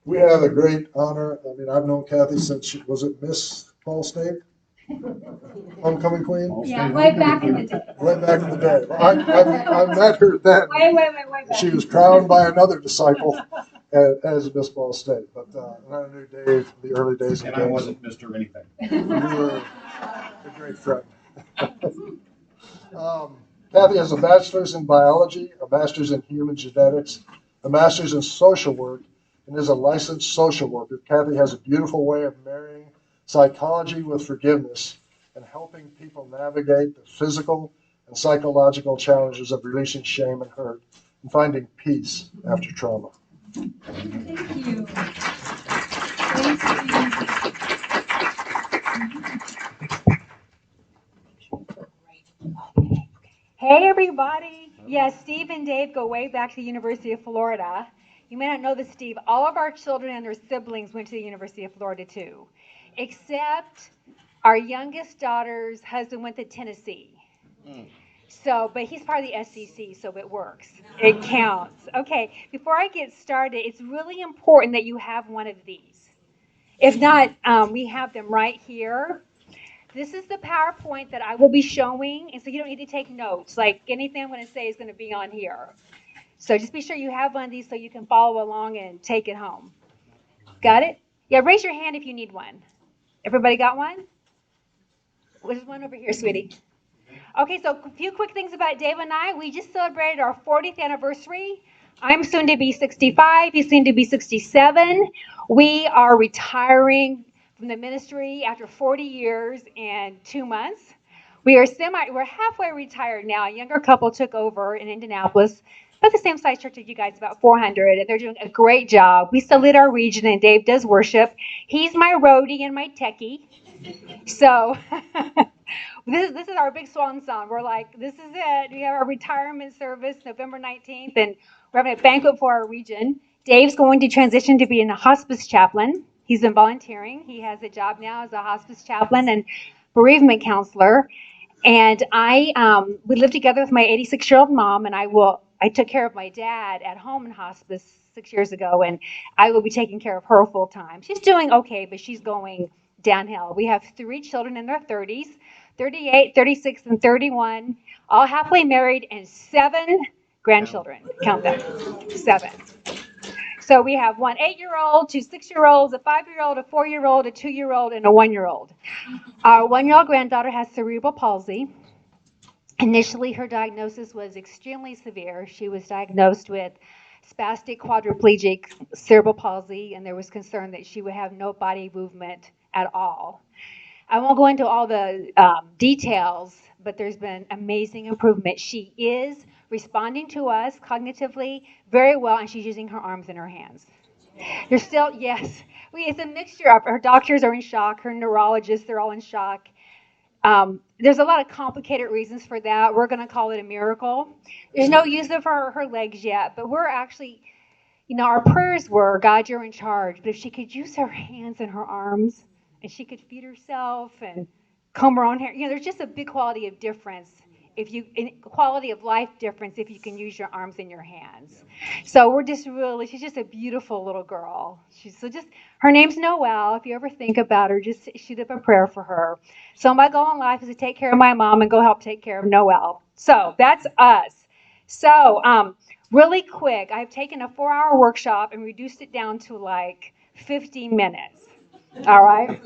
We have a great honor. I mean, I've known Kathy since she was it Miss Ball State, homecoming queen. Yeah, way back in the day. Way back in the day. Well, I met her then. Way back. She was crowned by another disciple as Miss Ball State. But I knew Dave in the early days of And the I game. wasn't Mr. Anything. You were a great friend. Kathy has a bachelor's in biology, a master's in human genetics, a master's in social work, and is a licensed social worker. Kathy has a beautiful way of marrying psychology with forgiveness and helping people navigate the physical and psychological challenges of releasing shame and hurt and finding peace after trauma. Thank you. Thank you. Hey, everybody. Yes, Steve and Dave go way back to the University of Florida. You may not know this, Steve. All of our children and their siblings went to the University of Florida, too, except our youngest daughter's husband went to Tennessee. So, but he's part of the SEC, so it works. It counts. Okay, before I get started, it's really important that you have one of these. If not, we have them right here. This is the PowerPoint that I will be showing, and so you don't need to take notes. Like anything I'm going to say is going to be on here. So just be sure you have one of these so you can follow along and take it home. Got it? Yeah, raise your hand if you need one. Everybody got one? There's one over here, sweetie. Okay, so a few quick things about Dave and I. We just celebrated our 40th anniversary. I'm soon to be 65. He's soon to be 67. We are retiring from the ministry after 40 years and 2 months. We're halfway retired now. A younger couple took over in Indianapolis, about the same size church as you guys, about 400, and they're doing a great job. We still lead our region, and Dave does worship. He's my roadie and my techie. So this is our big swan song. We're like, this is it. We have our retirement service November 19th, and we're having a banquet for our region. Dave's going to transition to being a hospice chaplain. He's been volunteering. He has a job now as a hospice chaplain and bereavement counselor. And we live together with my 86-year-old mom, and I took care of my dad at home in hospice 6 years ago, and I will be taking care of her full time. She's doing okay, but she's going downhill. We have 3 children in their 30s, 38, 36, and 31, all happily married, and 7 grandchildren. Count them. 7. So we have one 8-year-old, 2 6-year-olds, a 5-year-old, a 4-year-old, a 2-year-old, and a 1-year-old. Our 1-year-old granddaughter has cerebral palsy. Initially, her diagnosis was extremely severe. She was diagnosed with spastic quadriplegic cerebral palsy, and there was concern that she would have no body movement at all. I won't go into all the details, but there's been amazing improvement. She is responding to us cognitively very well, and she's using her arms and her hands. There's still, yes, it's a mixture of her doctors are in shock, her neurologists, they're all in shock. There's a lot of complicated reasons for that. We're going to call it a miracle. There's no use of her legs yet, but we're actually, our prayers were, God, you're in charge. But if she could use her hands and her arms, and she could feed herself and comb her own hair, there's just a big quality of difference. Quality of life difference if you can use your arms and your hands. So she's just a beautiful little girl. Her name's Noelle. If you ever think about her, just shoot up a prayer for her. So my goal in life is to take care of my mom and go help take care of Noelle. So that's us. So really quick, I've taken a 4-hour workshop and reduced it down to like 15 minutes. All right.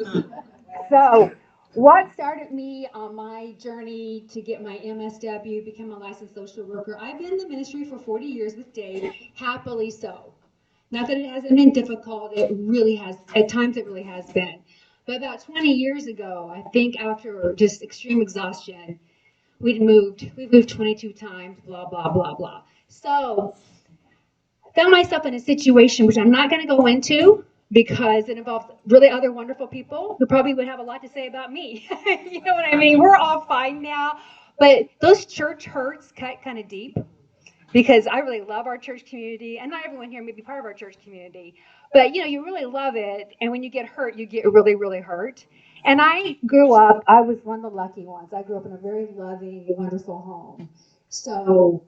So what started me on my journey to get my MSW, become a licensed social worker? I've been in the ministry for 40 years with Dave, happily so. Not that it hasn't been difficult, it really has, at times it really has been. But about 20 years ago, I think after just extreme exhaustion, we moved 22 times, blah, blah, blah, blah. So I found myself in a situation which I'm not going to go into because it involves really other wonderful people who probably would have a lot to say about me. You know what I mean? We're all fine now. But those church hurts cut kind of deep because I really love our church community, and not everyone here may be part of our church community, but you really love it, and when you get hurt, you get really, really hurt. And I was one of the lucky ones. I grew up in a very loving, wonderful home. So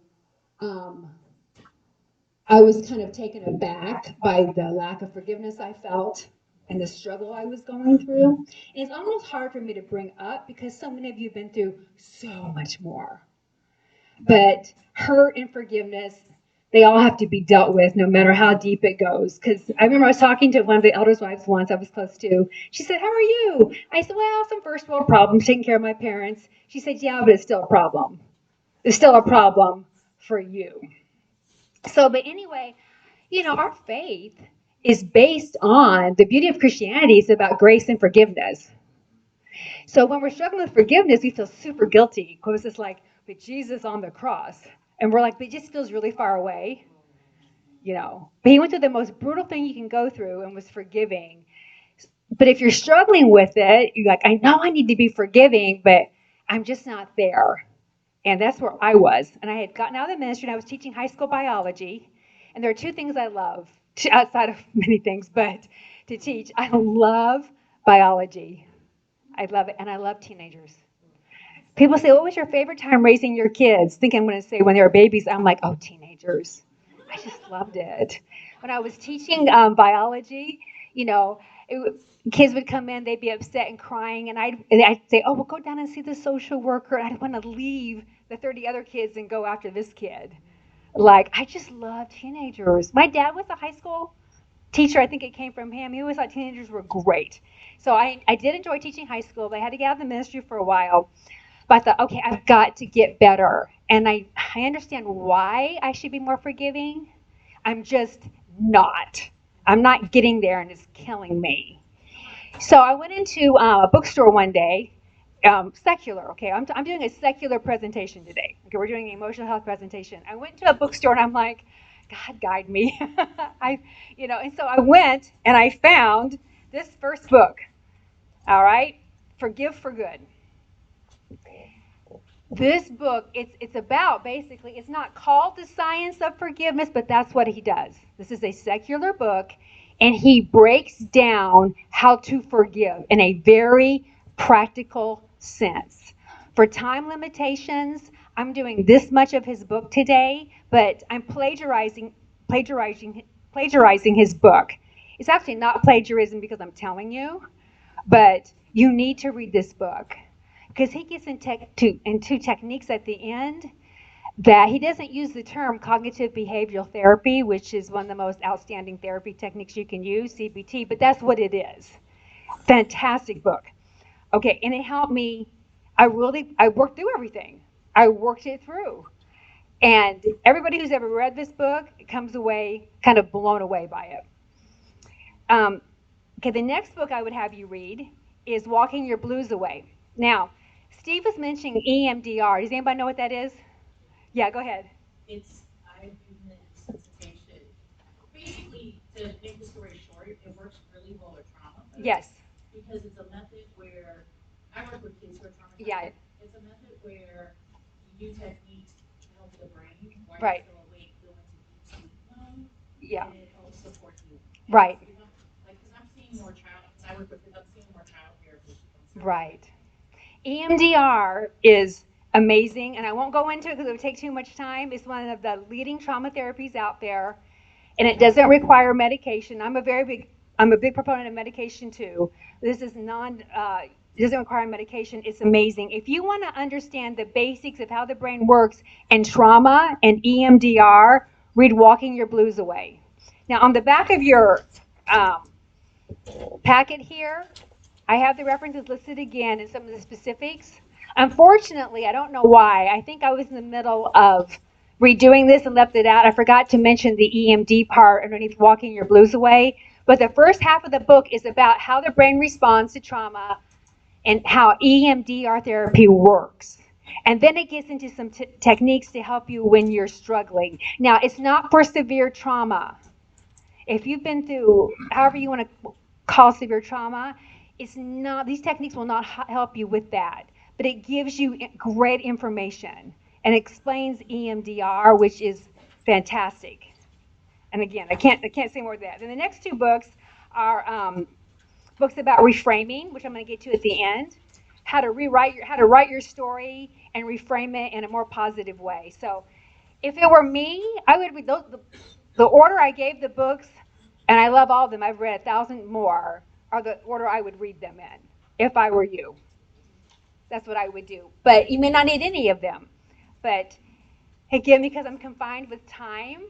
I was kind of taken aback by the lack of forgiveness I felt and the struggle I was going through. And it's almost hard for me to bring up because so many of you have been through so much more. But hurt and forgiveness, they all have to be dealt with no matter how deep it goes. Because I remember I was talking to one of the elders' wives once I was close to. She said, "How are you?" I said, "Well, some first world problems, taking care of my parents." She said, "Yeah, but it's still a problem. It's still a problem for you." So, but anyway, our faith is based on the beauty of Christianity is about grace and forgiveness. So when we're struggling with forgiveness, we feel super guilty because it's like, but Jesus on the cross. And we're like, but it just feels really far away. But he went through the most brutal thing you can go through and was forgiving. But if you're struggling with it, you're like, I know I need to be forgiving, but I'm just not there. And that's where I was. And I had gotten out of the ministry and I was teaching high school biology. And there are two things I love, outside of many things, but to teach. I love biology. I love it. And I love teenagers. People say, what was your favorite time raising your kids? Think I'm going to say when they were babies. I'm like, oh, teenagers. I just loved it. When I was teaching biology, you know, kids would come in, they'd be upset and crying, and I'd say, oh, well, go down and see the social worker. I'd want to leave the 30 other kids and go after this kid. Like, I just love teenagers. My dad was a high school teacher. I think it came from him. He always thought teenagers were great. So I did enjoy teaching high school, but I had to get out of the ministry for a while. But I thought, okay, I've got to get better. And I understand why I should be more forgiving. I'm just not. I'm not getting there, and it's killing me. So I went into a bookstore one day, secular. Okay, I'm doing a secular presentation today. Okay, we're doing an emotional health presentation. I went to a bookstore and I'm like, God guide me. And so I went and I found this first book. All right, Forgive for Good. This book, it's about basically, it's not called The Science of Forgiveness, but that's what he does. This is a secular book, and he breaks down how to forgive in a very practical sense. For time limitations, I'm doing this much of his book today, but I'm plagiarizing his book. It's actually not plagiarism because I'm telling you, but you need to read this book because he gets into techniques at the end that he doesn't use the term cognitive behavioral therapy, which is one of the most outstanding therapy techniques you can use, CBT, but that's what it is. Fantastic book. Okay, and it helped me. I worked through everything. I worked it through. And everybody who's ever read this book comes away kind of blown away by it. Okay, the next book I would have you read is Walking Your Blues Away. Now, Steve was mentioning EMDR. Does anybody know what that is? Yeah, go ahead. It's I've used it since inception. Basically, to make the story short, it works really well with trauma. Yes. Because it's a method where I work with kids who are traumatized. Yeah. It's a method where you use techniques to help the brain while Right. you're still awake go into deep sleep mode. Yeah. And it helps support you. Right. Because I'm seeing more child, because I work with kids, I'm seeing more child therapists. Right. EMDR is amazing, and I won't go into it because it would take too much time. It's one of the leading trauma therapies out there, and it doesn't require medication. I'm a big proponent of medication too. This is it doesn't require medication. It's amazing. If you want to understand the basics of how the brain works and trauma and EMDR, read Walking Your Blues Away. Now, on the back of your packet here, I have the references listed again and some of the specifics. Unfortunately, I don't know why. I think I was in the middle of redoing this and left it out. I forgot to mention the EMD part underneath Walking Your Blues Away. But the first half of the book is about how the brain responds to trauma and how EMDR therapy works. And then it gets into some techniques to help you when you're struggling. Now, it's not for severe trauma. If you've been through, however you want to call severe trauma, it's not, these techniques will not help you with that. But it gives you great information and explains EMDR, which is fantastic. And again, I can't say more than that. Then the next two books are books about reframing, which I'm going to get to at the end. How to write your story and reframe it in a more positive way. So, if it were me, I would read those. The order I gave the books, and I love all of them, I've read 1,000 more, are the order I would read them in if I were you. That's what I would do. But you may not need any of them. But again, because I'm confined with time,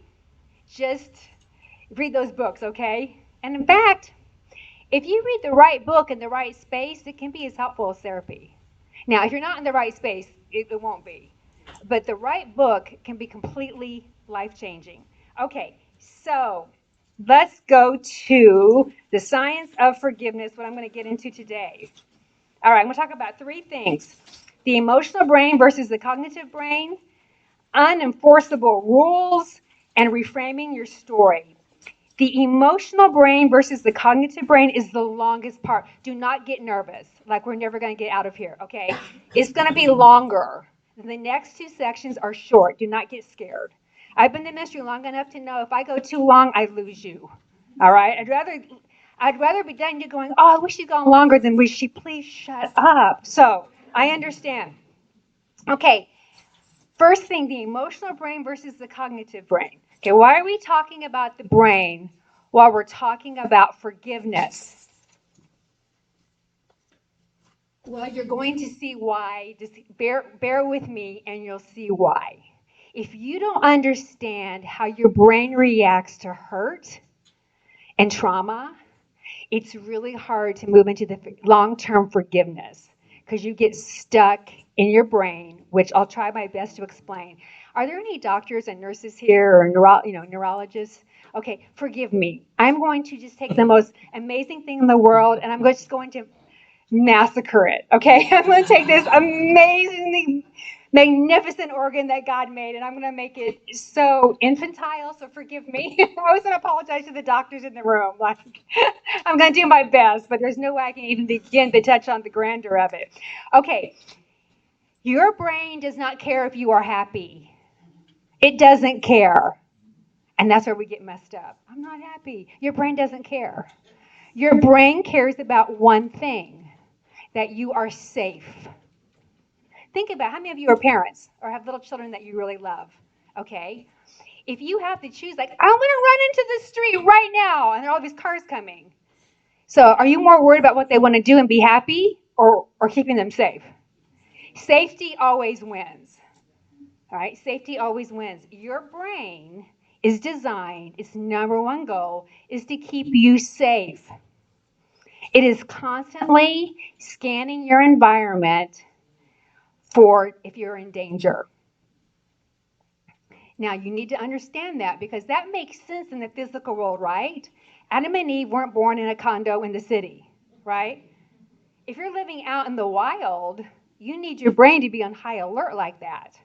just read those books, okay? And in fact, if you read the right book in the right space, it can be as helpful as therapy. Now, if you're not in the right space, it won't be. But the right book can be completely life changing. Okay, so let's go to the science of forgiveness, what I'm going to get into today. All right, I'm going to talk about three things: the emotional brain versus the cognitive brain, unenforceable rules, and reframing your story. The emotional brain versus the cognitive brain is the longest part. Do not get nervous, like we're never going to get out of here, okay? It's going to be longer. The next two sections are short. Do not get scared. I've been in the ministry long enough to know if I go too long, I lose you. All right? I'd rather be done you going, oh, I wish you'd gone longer than wish she please shut up. So I understand. Okay, first thing, the emotional brain versus the cognitive brain. Okay, why are we talking about the brain while we're talking about forgiveness? Well, you're going to see why. Just bear with me and you'll see why. If you don't understand how your brain reacts to hurt and trauma, it's really hard to move into the long-term forgiveness because you get stuck in your brain, which I'll try my best to explain. Are there any doctors and nurses here or neurologists? Okay, forgive me. I'm going to just take the most amazing thing in the world and I'm just going to massacre it. Okay, I'm going to take this amazingly magnificent organ that God made, and I'm going to make it so infantile. So forgive me. I was going to apologize to the doctors in the room. Like, I'm going to do my best, but there's no way I can even begin to touch on the grandeur of it. Okay, your brain does not care if you are happy. It doesn't care. And that's where we get messed up. I'm not happy. Your brain doesn't care. Your brain cares about one thing: that you are safe. Think about how many of you are parents or have little children that you really love. Okay? If you have to choose, like, I want to run into the street right now, and there are all these cars coming. So, are you more worried about what they want to do and be happy, or keeping them safe? Safety always wins. All right? Safety always wins. Your brain is designed, its number one goal is to keep you safe. It is constantly scanning your environment for if you're in danger. Now, you need to understand that because that makes sense in the physical world, right? Adam and Eve weren't born in a condo in the city, right? If you're living out in the wild, you need your brain to be on high alert like that.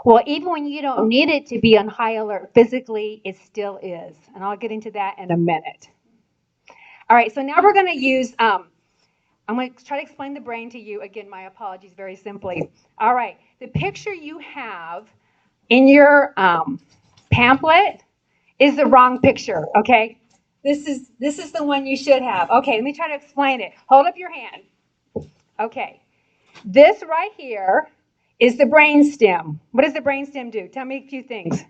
Well, even when you don't need it to be on high alert physically, it still is. And I'll get into that in a minute. All right, so now we're going to use, I'm going to try to explain the brain to you. Again, my apologies very simply. All right, the picture you have in your pamphlet is the wrong picture, okay? This is the one you should have. Okay, let me try to explain it. Hold up your hand. Okay, this right here is the brain stem. What does the brain stem do? Tell me a few things.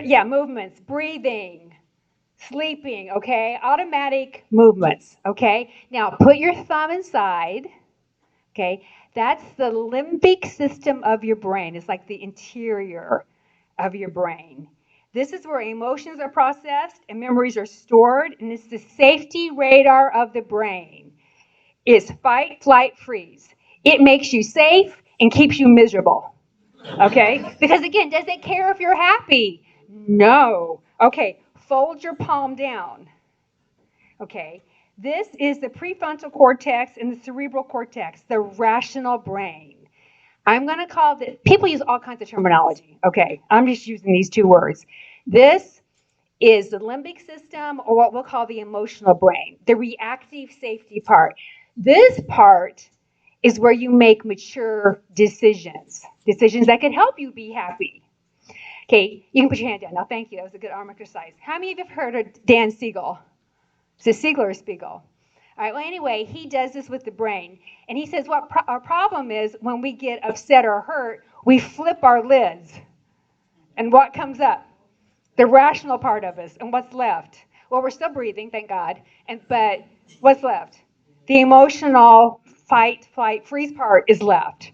Yeah, movements, breathing, sleeping, okay? Automatic movements, okay? Now put your thumb inside, okay? That's the limbic system of your brain. It's like the interior of your brain. This is where emotions are processed and memories are stored, and it's the safety radar of the brain. It's fight, flight, freeze. It makes you safe and keeps you miserable. Okay? Because again, does it care if you're happy? No. Okay, fold your palm down. Okay, this is the prefrontal cortex and the cerebral cortex, the rational brain. I'm going to call it, people use all kinds of terminology. Okay, I'm just using these two words. This is the limbic system, or what we'll call the emotional brain, the reactive safety part. This part is where you make mature decisions that can help you be happy. Okay, you can put your hand down. Now, thank you. That was a good arm exercise. How many of you have heard of Dan Siegel? Is it Siegel or Spiegel? All right, well, anyway, he does this with the brain. And he says our problem is when we get upset or hurt, we flip our lids. And what comes up? The rational part of us. And what's left? Well, we're still breathing, thank God. But what's left? The emotional fight, flight, freeze part is left.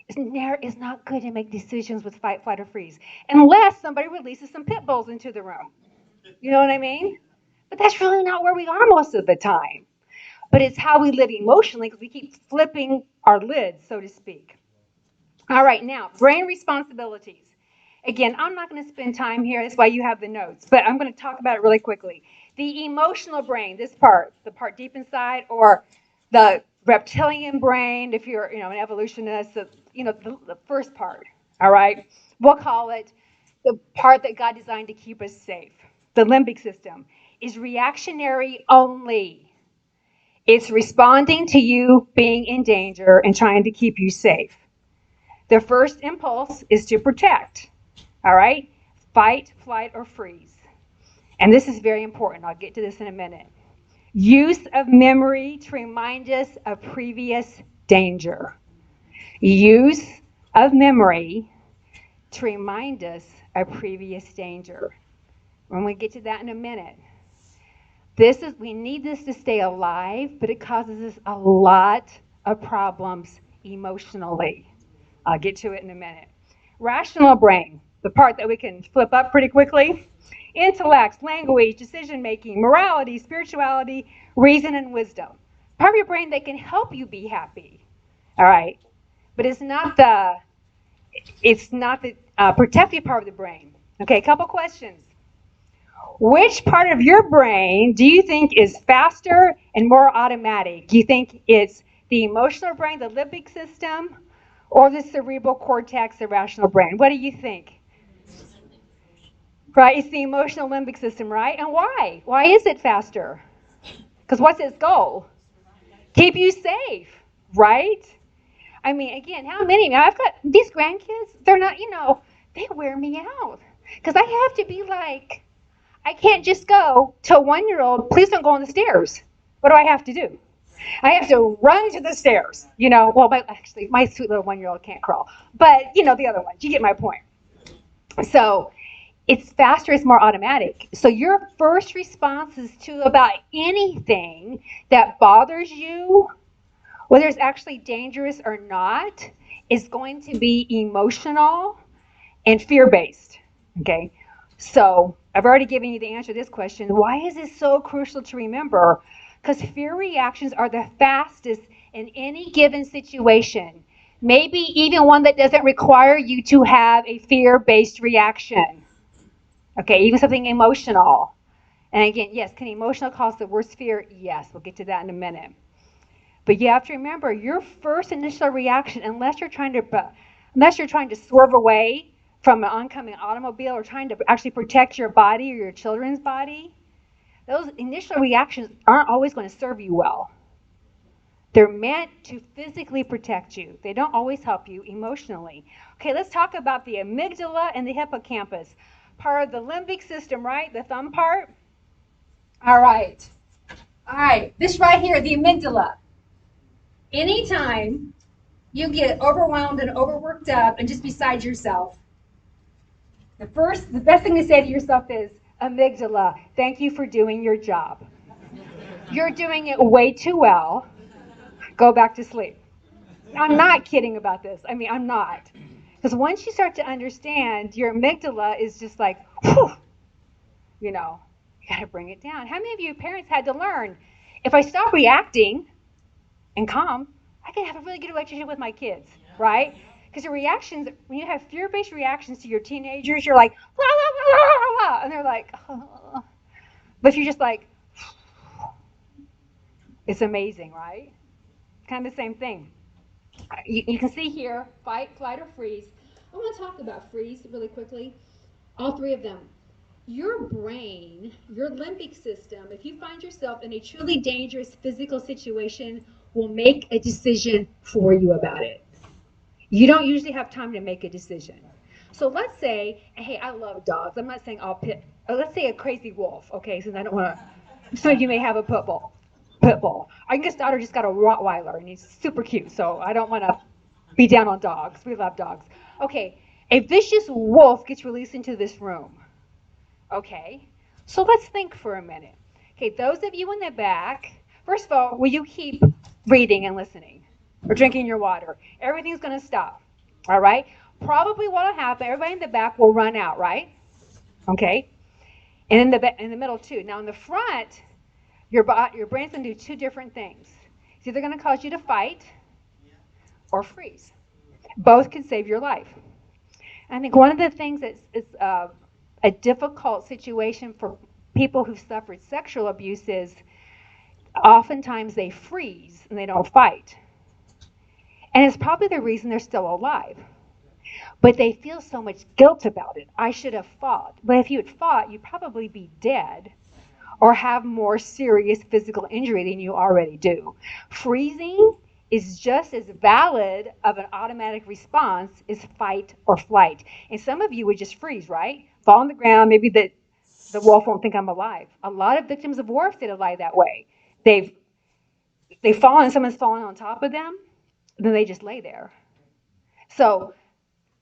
It's not good to make decisions with fight, flight, or freeze unless somebody releases some pit bulls into the room. You know what I mean? But that's really not where we are most of the time. But it's how we live emotionally because we keep flipping our lids, so to speak. All right, now, brain responsibilities. Again, I'm not going to spend time here. That's why you have the notes. But I'm going to talk about it really quickly. The emotional brain, this part, the part deep inside, or the reptilian brain, if you're, an evolutionist, the first part. All right, we'll call it the part that God designed to keep us safe. The limbic system is reactionary only. It's responding to you being in danger and trying to keep you safe. The first impulse is to protect. All right? Fight, flight, or freeze. And this is very important. I'll get to this in a minute. Use of memory to remind us of previous danger. Use of memory to remind us of previous danger. When we get to that in a minute. We need this to stay alive, but it causes us a lot of problems emotionally. I'll get to it in a minute. Rational brain, the part that we can flip up pretty quickly. Intellect, language, decision making, morality, spirituality, reason, and wisdom. Part of your brain that can help you be happy. All right, but it's not the protective part of the brain. Okay, a couple questions. Which part of your brain do you think is faster and more automatic? Do you think it's the emotional brain, the limbic system, or the cerebral cortex, the rational brain? What do you think? Right, it's the emotional limbic system, right? And why? Why is it faster? Because what's its goal? Keep you safe, right? I mean, again, how many? Now, I've got these grandkids, they're not, they wear me out. Because I have to be like, I can't just go to a 1-year-old, please don't go on the stairs. What do I have to do? I have to run to the stairs, Well, my sweet little 1-year-old can't crawl. But, the other ones, you get my point. So it's faster, it's more automatic. So your first responses to about anything that bothers you, whether it's actually dangerous or not, is going to be emotional and fear-based, okay? So I've already given you the answer to this question. Why is this so crucial to remember? Because fear reactions are the fastest in any given situation, maybe even one that doesn't require you to have a fear-based reaction, okay? Even something emotional. And again, yes, can emotional cause the worst fear? Yes, we'll get to that in a minute. But you have to remember, your first initial reaction, unless you're trying to swerve away from an oncoming automobile or trying to actually protect your body or your children's body, those initial reactions aren't always going to serve you well. They're meant to physically protect you. They don't always help you emotionally. Okay, let's talk about the amygdala and the hippocampus. Part of the limbic system, right? The thumb part? All right. This right here, the amygdala. Anytime you get overwhelmed and overworked up and just beside yourself, the best thing to say to yourself is, amygdala, thank you for doing your job. You're doing it way too well. Go back to sleep. I'm not kidding about this. I mean, I'm not. Because once you start to understand, your amygdala is just like, whew, you got to bring it down. How many of you parents had to learn, if I stop reacting and calm, I can have a really good relationship with my kids, right? Because your reactions, when you have fear-based reactions to your teenagers, you're like, la, la, la, la, la, and they're like, oh. But if you're just like, it's amazing, right? Kind of the same thing. You can see here, fight, flight, or freeze. I want to talk about freeze really quickly. All three of them. Your brain, your limbic system, if you find yourself in a truly dangerous physical situation, will make a decision for you about it. You don't usually have time to make a decision. So let's say, hey, I love dogs. I'm not saying let's say a crazy wolf, okay, since I don't want to, some of you may have a pit bull. Our youngest daughter just got a Rottweiler, and he's super cute, so I don't want to be down on dogs. We love dogs. Okay, A vicious wolf gets released into this room. Okay, so let's think for a minute. Okay, those of you in the back, first of all, will you keep reading and listening or drinking your water? Everything's going to stop. All right? Probably what will happen, everybody in the back will run out, right? Okay? And in the middle, too. Now, in the front, your brain's going to do two different things. It's either going to cause you to fight or freeze. Both can save your life. I think one of the things that is a difficult situation for people who've suffered sexual abuse is oftentimes they freeze and they don't fight. And it's probably the reason they're still alive. But they feel so much guilt about it. I should have fought. But if you had fought, you'd probably be dead or have more serious physical injury than you already do. Freezing is just as valid of an automatic response as fight or flight. And some of you would just freeze, right? Fall on the ground, maybe the wolf won't think I'm alive. A lot of victims of war feel alive that way. They've fallen, someone's fallen on top of them, then they just lay there. So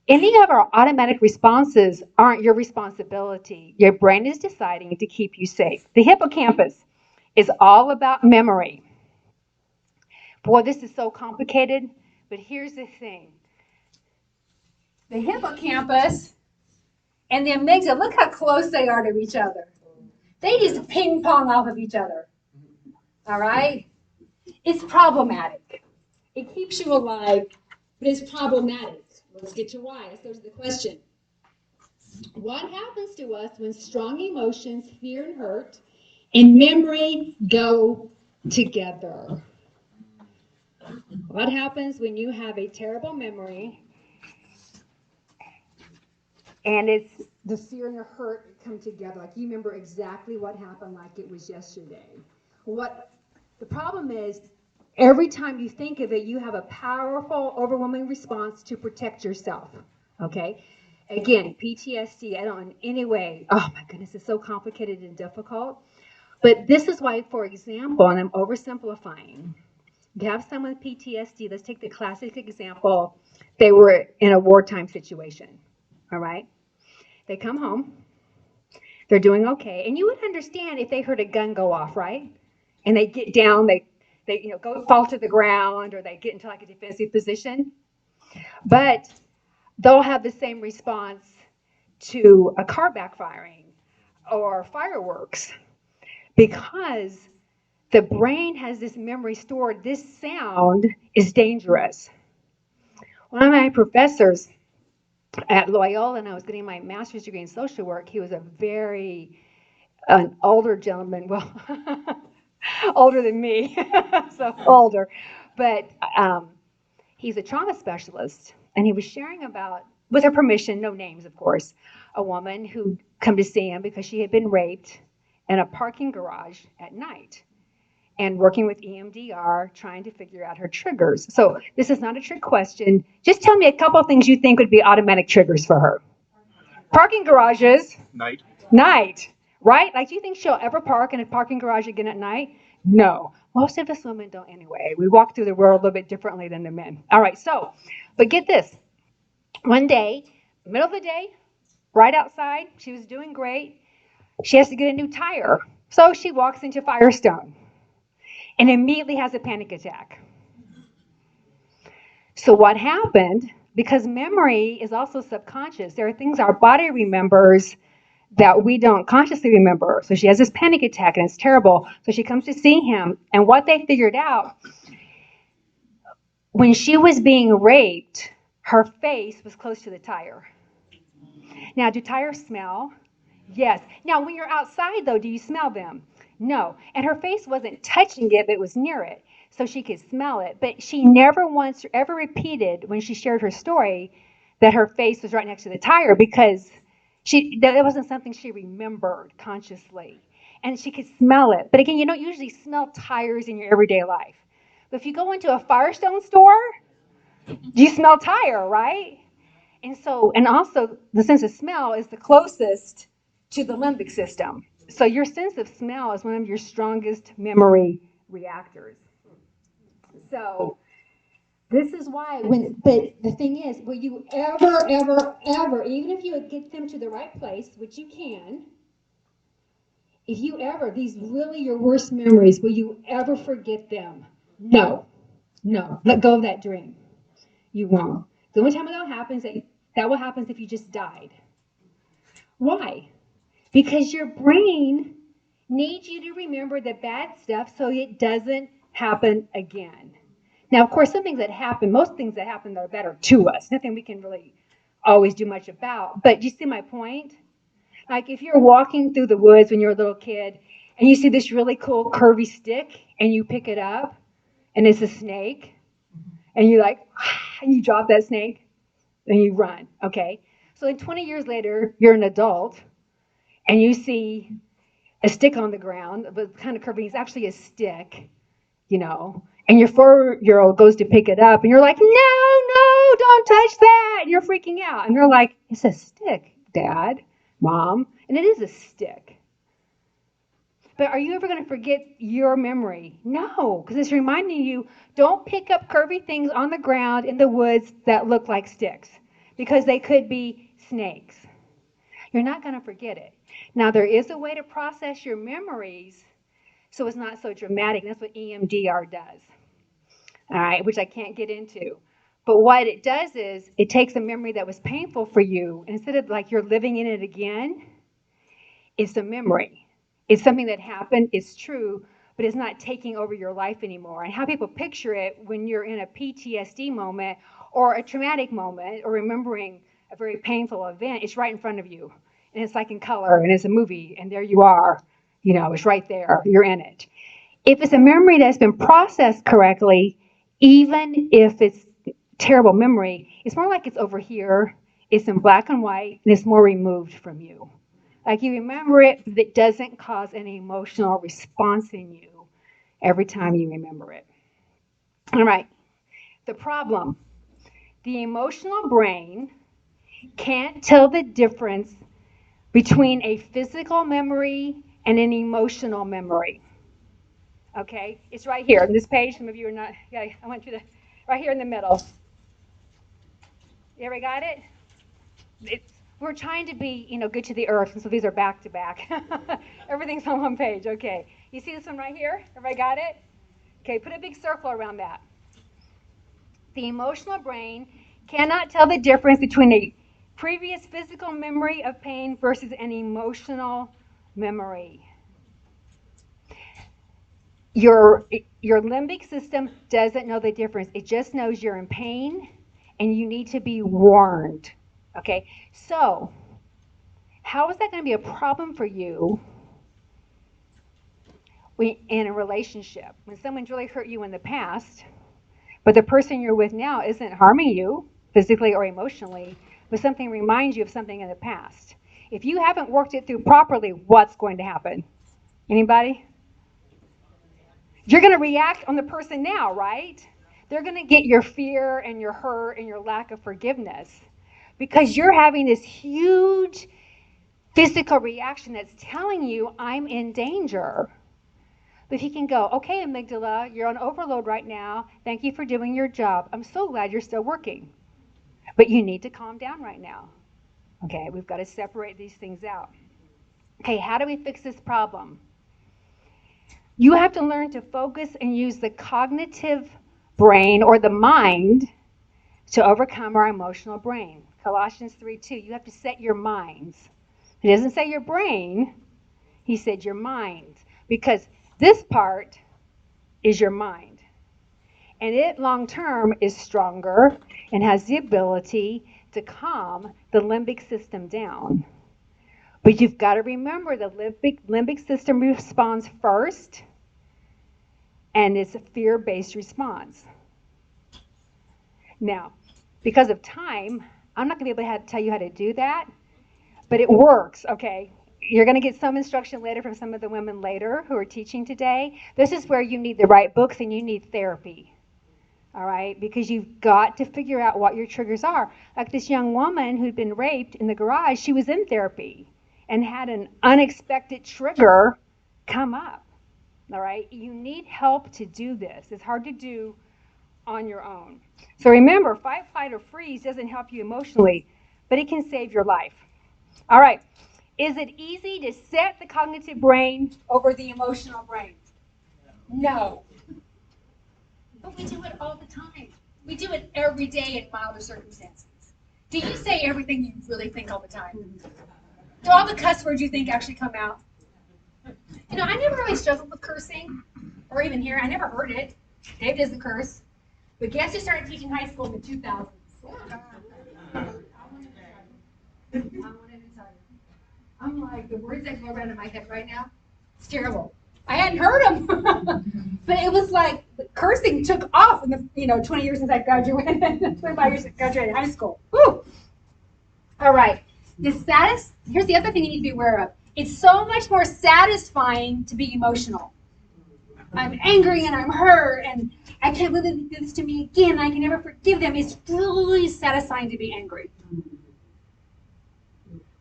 any of our automatic responses aren't your responsibility. Your brain is deciding to keep you safe. The hippocampus is all about memory. Boy, this is so complicated, but here's the thing. The hippocampus and the amygdala, look how close they are to each other. They just ping pong off of each other. All right? It's problematic. It keeps you alive, but it's problematic. Let's get to why. Let's go to the question. What happens to us when strong emotions, fear and hurt, and memory go together? What happens when you have a terrible memory and it's the fear and the hurt come together? Like you remember exactly what happened like it was yesterday. What the problem is, every time you think of it, you have a powerful, overwhelming response to protect yourself. Okay? Again, PTSD, I don't in any way, oh my goodness, it's so complicated and difficult. But this is why, for example, and I'm oversimplifying, you have someone with PTSD, let's take the classic example, they were in a wartime situation, all right? They come home, they're doing okay, and you would understand if they heard a gun go off, right? And they get down, they go fall to the ground, or they get into like a defensive position. But they'll have the same response to a car backfiring or fireworks because the brain has this memory stored. This sound is dangerous. One of my professors at Loyola, and I was getting my master's degree in social work, he was an older gentleman, well, older than me, so older, but he's a trauma specialist, and he was sharing about, with her permission, no names, of course, a woman who come to see him because she had been raped in a parking garage at night, and working with EMDR, trying to figure out her triggers. So this is not a trick question. Just tell me a couple of things you think would be automatic triggers for her. Parking garages. Night. Right? Like, do you think she'll ever park in a parking garage again at night? No. Most of us women don't anyway. We walk through the world a little bit differently than the men. All right, so, but get this. One day, middle of the day, right outside, she was doing great. She has to get a new tire. So she walks into Firestone and immediately has a panic attack. So what happened, because memory is also subconscious, there are things our body remembers that we don't consciously remember. So she has this panic attack and it's terrible. So she comes to see him, and what they figured out, when she was being raped, her face was close to the tire. Now, do tires smell? Yes. Now, when you're outside, though, do you smell them? No. And her face wasn't touching it, but it was near it, so she could smell it. But she never once ever repeated, when she shared her story, that her face was right next to the tire, because that wasn't something she remembered consciously. And she could smell it. But again, you don't usually smell tires in your everyday life. But if you go into a Firestone store, you smell tire, right? And also the sense of smell is the closest to the limbic system. So your sense of smell is one of your strongest memory reactors. So This is why but the thing is, will you ever, even if you get them to the right place, which you can, if you ever, these really your worst memories, will you ever forget them? No, no. Let go of that dream. You won't. The only time that will happen if you just died. Why? Because your brain needs you to remember the bad stuff so it doesn't happen again. Now, of course, some things that happen, most things that happen are better to us. Nothing we can really always do much about. But do you see my point? Like if you're walking through the woods when you're a little kid and you see this really cool curvy stick and you pick it up and it's a snake and you like, and you drop that snake and you run, okay? So then 20 years later, you're an adult and you see a stick on the ground, but kind of curvy, it's actually a stick, and your 4-year-old goes to pick it up and you're like, no, don't touch that. And you're freaking out. And they're like, it's a stick, Dad, Mom. And it is a stick. But are you ever going to forget your memory? No, because it's reminding you, don't pick up curvy things on the ground in the woods that look like sticks, because they could be snakes. You're not going to forget it. Now, there is a way to process your memories so it's not so dramatic. That's what EMDR does, all right, which I can't get into. But what it does is it takes a memory that was painful for you, and instead of like you're living in it again, it's a memory. It's something that happened, it's true, but it's not taking over your life anymore. And how people picture it when you're in a PTSD moment or a traumatic moment or remembering a very painful event, it's right in front of you. And it's like in color and it's a movie and there you are. It's right there. You're in it. If it's a memory that's been processed correctly, even if it's terrible memory, it's more like it's over here, it's in black and white, and it's more removed from you. Like you remember it, but it doesn't cause an emotional response in you every time you remember it. All right. The problem, the emotional brain can't tell the difference between a physical memory and an emotional memory. Okay? It's right here on this page. Some of you are not, yeah, I went through right here in the middle. You ever got it? We're trying to be, good to the earth, and so these are back to back. Everything's on one page. Okay. You see this one right here? Everybody got it? Okay, put a big circle around that. The emotional brain cannot tell the difference between a previous physical memory of pain versus an emotional memory. Your limbic system doesn't know the difference. It just knows you're in pain and you need to be warned. Okay, so how is that going to be a problem for you in a relationship? When someone's really hurt you in the past, but the person you're with now isn't harming you physically or emotionally, but something reminds you of something in the past. If you haven't worked it through properly, what's going to happen? Anybody? You're going to react on the person now, right? They're going to get your fear and your hurt and your lack of forgiveness because you're having this huge physical reaction that's telling you, I'm in danger. But he can go, okay, amygdala, you're on overload right now. Thank you for doing your job. I'm so glad you're still working. But you need to calm down right now. Okay, we've got to separate these things out. Okay, how do we fix this problem? You have to learn to focus and use the cognitive brain or the mind to overcome our emotional brain. Colossians 3:2, you have to set your minds. He doesn't say your brain, he said your mind. Because this part is your mind. And it long term is stronger and has the ability to calm the limbic system down. But you've got to remember the limbic system responds first, and it's a fear-based response. Now, because of time, I'm not going to be able to tell you how to do that, but it works, okay? You're going to get some instruction later from some of the women later who are teaching today. This is where you need the right books and you need therapy, all right? Because you've got to figure out what your triggers are. Like this young woman who'd been raped in the garage, she was in therapy and had an unexpected trigger come up, all right? You need help to do this. It's hard to do on your own. So remember, fight, flight, or freeze doesn't help you emotionally, but it can save your life. All right. Is it easy to set the cognitive brain over the emotional brain? No. But we do it all the time. We do it every day in milder circumstances. Do you say everything you really think all the time? Do all the cuss words you think actually come out? You know, I never really struggled with cursing, or even here. I never heard it. Dave doesn't curse. But guess who started teaching high school in the 2000s? I won't even tell you. I'm like, the words that go around in my head right now, it's terrible. I hadn't heard them. But it was like cursing took off in the 20 years since I graduated, 25 years since I graduated high school. Woo! All right. Here's the other thing you need to be aware of. It's so much more satisfying to be emotional. I'm angry and I'm hurt and I can't believe they did this to me again. I can never forgive them. It's really satisfying to be angry.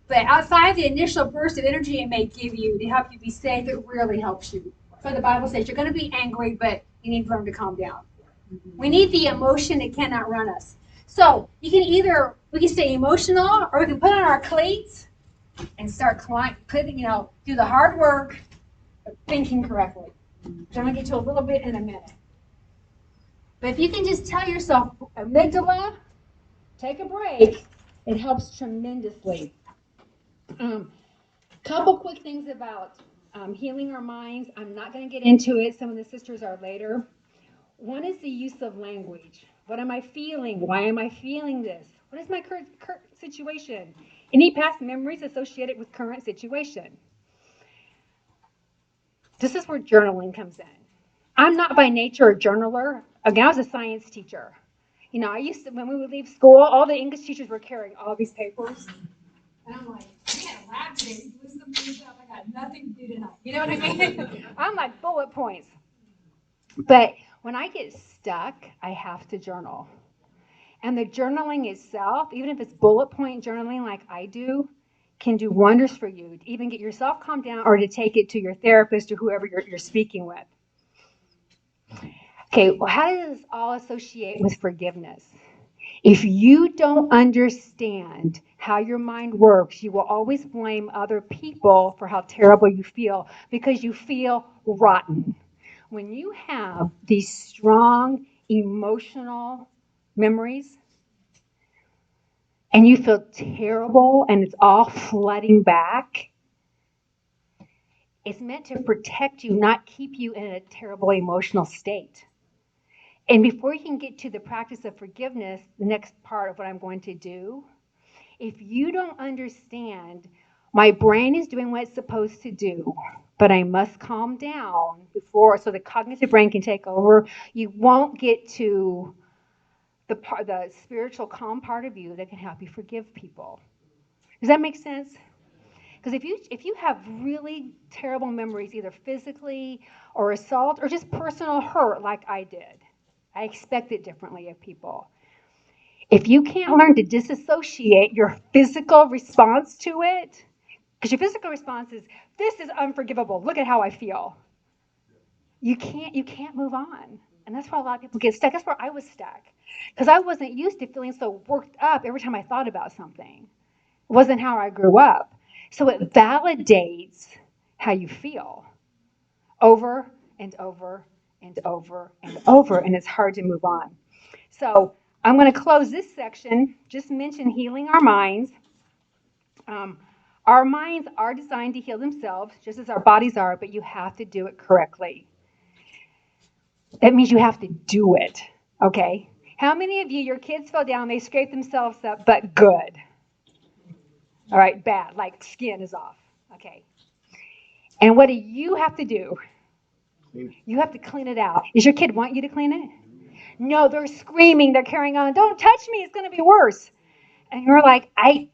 But outside the initial burst of energy it may give you to help you be safe, it really helps you. So the Bible says you're going to be angry, but you need to learn to calm down. We need the emotion that cannot run us. So we can stay emotional, or we can put on our cleats and start do the hard work of thinking correctly. Which I'm going to get to a little bit in a minute. But if you can just tell yourself, amygdala, take a break, it helps tremendously. Couple quick things about healing our minds. I'm not going to get into it. Some of the sisters are later. One is the use of language. What am I feeling? Why am I feeling this? What is my current situation? Any past memories associated with current situation? This is where journaling comes in. I'm not by nature a journaler. Again, I was a science teacher. I used to, when we would leave school, all the English teachers were carrying all these papers. And I'm like, we had a lab today. Listen to these up. I got nothing to do tonight. You know what I mean? I'm like bullet points. But when I get stuck, I have to journal. And the journaling itself, even if it's bullet point journaling like I do, can do wonders for you to even get yourself calmed down or to take it to your therapist or whoever you're speaking with. Okay, well, how does this all associate with forgiveness? If you don't understand how your mind works, you will always blame other people for how terrible you feel because you feel rotten. When you have these strong emotional memories and you feel terrible and it's all flooding back, it's meant to protect you, not keep you in a terrible emotional state. And before you can get to the practice of forgiveness, the next part of what I'm going to do, if you don't understand, my brain is doing what it's supposed to do, but I must calm down so the cognitive brain can take over, you won't get to the spiritual calm part of you that can help you forgive people. Does that make sense? Because if you have really terrible memories, either physically or assault or just personal hurt like I did, I expect it differently of people. If you can't learn to disassociate your physical response to it, because your physical response is, this is unforgivable, look at how I feel. You can't move on. And that's why a lot of people get stuck. That's where I was stuck. Because I wasn't used to feeling so worked up every time I thought about something. It wasn't how I grew up. So it validates how you feel over and over and over and over, and it's hard to move on. So I'm going to close this section, just mention healing our minds. Our minds are designed to heal themselves, just as our bodies are, but you have to do it correctly. That means you have to do it, okay? How many of you, your kids fell down, they scraped themselves up, but good? All right, bad, like skin is off, okay? And what do you have to do? You have to clean it out. Does your kid want you to clean it? No, they're screaming, they're carrying on. Don't touch me, it's going to be worse. And you're like,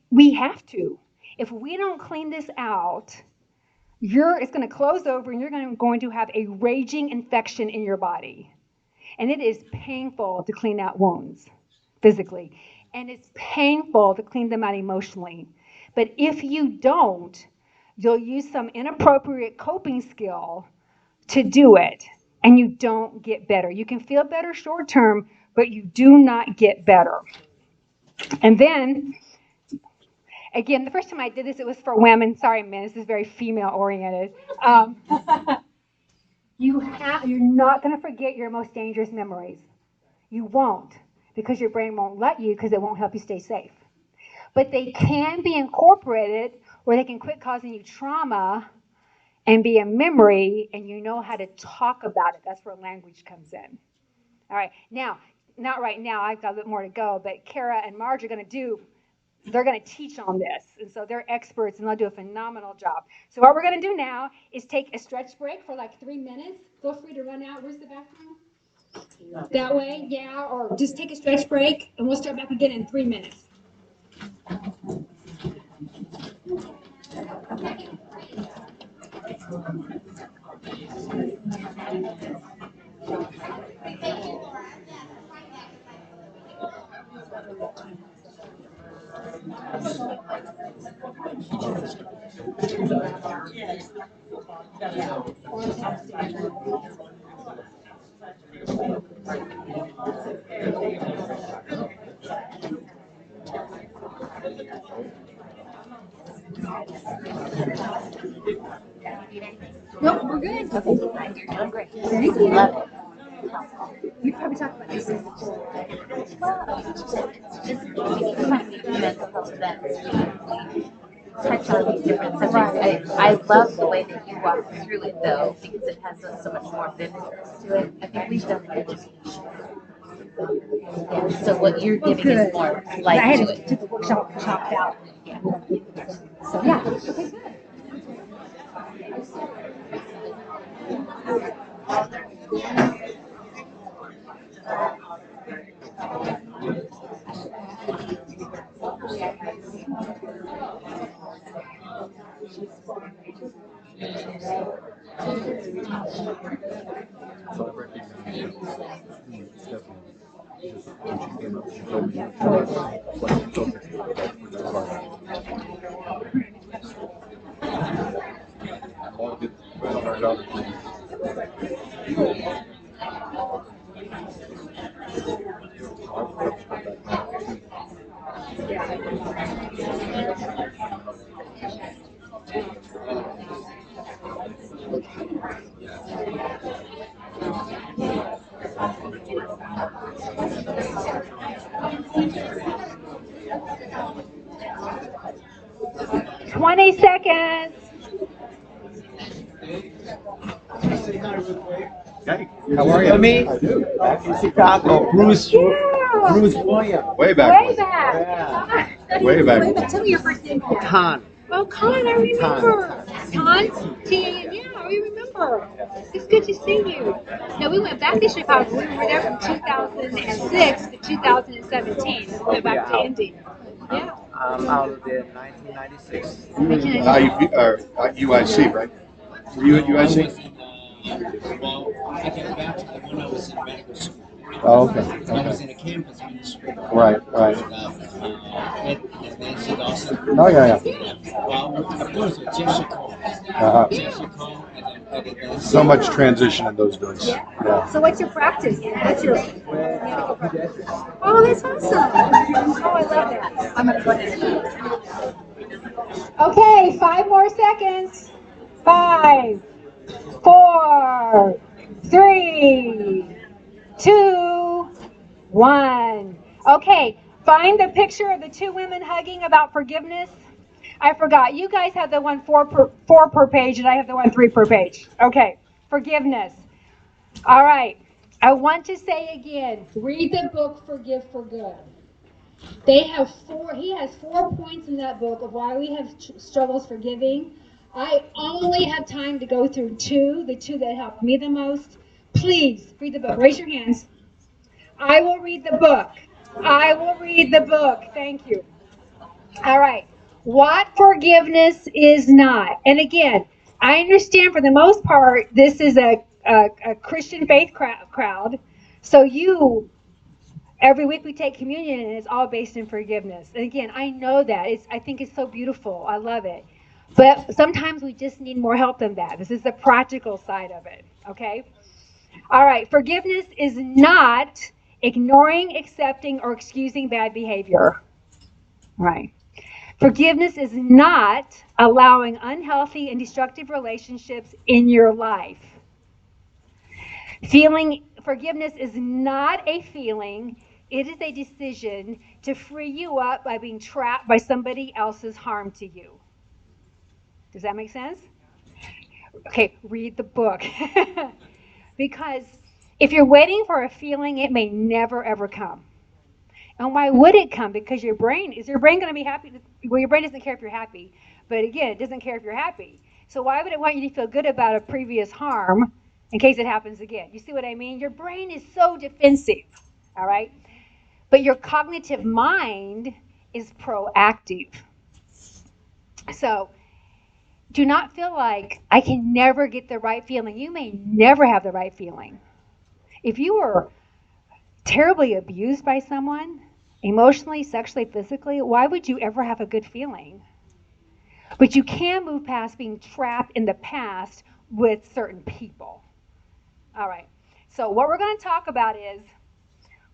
we have to. If we don't clean this out, it's going to close over and you're going to have a raging infection in your body. And it is painful to clean out wounds physically. And it's painful to clean them out emotionally. But if you don't, you'll use some inappropriate coping skill to do it. And you don't get better. You can feel better short term, but you do not get better. And then, again, the first time I did this, it was for women. Sorry, men, this is very female oriented. You're not going to forget your most dangerous memories. You won't, because your brain won't let you, because it won't help you stay safe. But they can be incorporated where they can quit causing you trauma and be a memory, and you know how to talk about it. That's where language comes in. All right, now, not right now, I've got a bit more to go, but Kara and Marge are they're going to teach on this. And so they're experts, and they'll do a phenomenal job. So what we're going to do now is take a stretch break for like 3 minutes. Feel free to run out. Where's the bathroom? That way, yeah, or just take a stretch break, and we'll start back again in 3 minutes. Nope, we're good. Okay. You're doing great. Thank you. Love it. We probably talked about this before. Just mental health events, touch on these different subjects. I love the way that you walk through it, though, because it has so much more vividness to it. I think we've done an education. Yeah, so what you're giving is more life to it. Took a workshop and chopped out. Yeah. So yeah. Okay, good. 20 seconds. Hey, how are you? Me? I do. Back in Chicago. Bruce. Yeah. Bruce Williams. Way back. Way back. Yeah. Way back. Tell me your first name. Con. Oh, Con, I remember. Con? T-A-N, yeah, we remember. It's good to see you. No, we went back to Chicago. We were there from 2006 to 2017. We went back to Indy. Yeah. I'm out of there in 1996. UIC, right? Were you at UIC? Well, I came back to when I was in medical school. Oh, okay. I was in a campus ministry. Right, right. Nancy Dawson. Oh, yeah. Well, of course, with Jessica Cole. Uh-huh. Jessica Cole, and then So much transition in those days. Yeah. So what's your practice? What's your medical practice? Oh, that's awesome. Oh, I love that. I'm going to go ahead. Okay, 5 more seconds. 5, 4, 3, 2, 1. Okay, find the picture of the two women hugging about forgiveness. I forgot. You guys have the one four per page, and I have the one 3 per page. Okay, forgiveness. All right. I want to say again, read the book Forgive for Good. He has 4 points in that book of why we have struggles forgiving. I only have time to go through 2, the 2 that helped me the most. Please read the book. Raise your hands. I will read the book. I will read the book. Thank you. All right. What forgiveness is not. And again, I understand for the most part, this is a Christian faith crowd. So every week we take communion and it's all based in forgiveness. And again, I know that. I think it's so beautiful. I love it. But sometimes we just need more help than that. This is the practical side of it. Okay? All right. Forgiveness is not ignoring, accepting, or excusing bad behavior. Right. Forgiveness is not allowing unhealthy and destructive relationships in your life. Feeling forgiveness is not a feeling, it is a decision to free you up by being trapped by somebody else's harm to you. Does that make sense? Okay, read the book. Because if you're waiting for a feeling, it may never ever come. And why would it come? Because your brain going to be happy? Well, your brain doesn't care if you're happy, but again, it doesn't care if you're happy. So why would it want you to feel good about a previous harm in case it happens again? You see what I mean? Your brain is so defensive, all right? But your cognitive mind is proactive. So do not feel like I can never get the right feeling. You may never have the right feeling. If you were terribly abused by someone, emotionally, sexually, physically, why would you ever have a good feeling? But you can move past being trapped in the past with certain people. All right. So what we're going to talk about is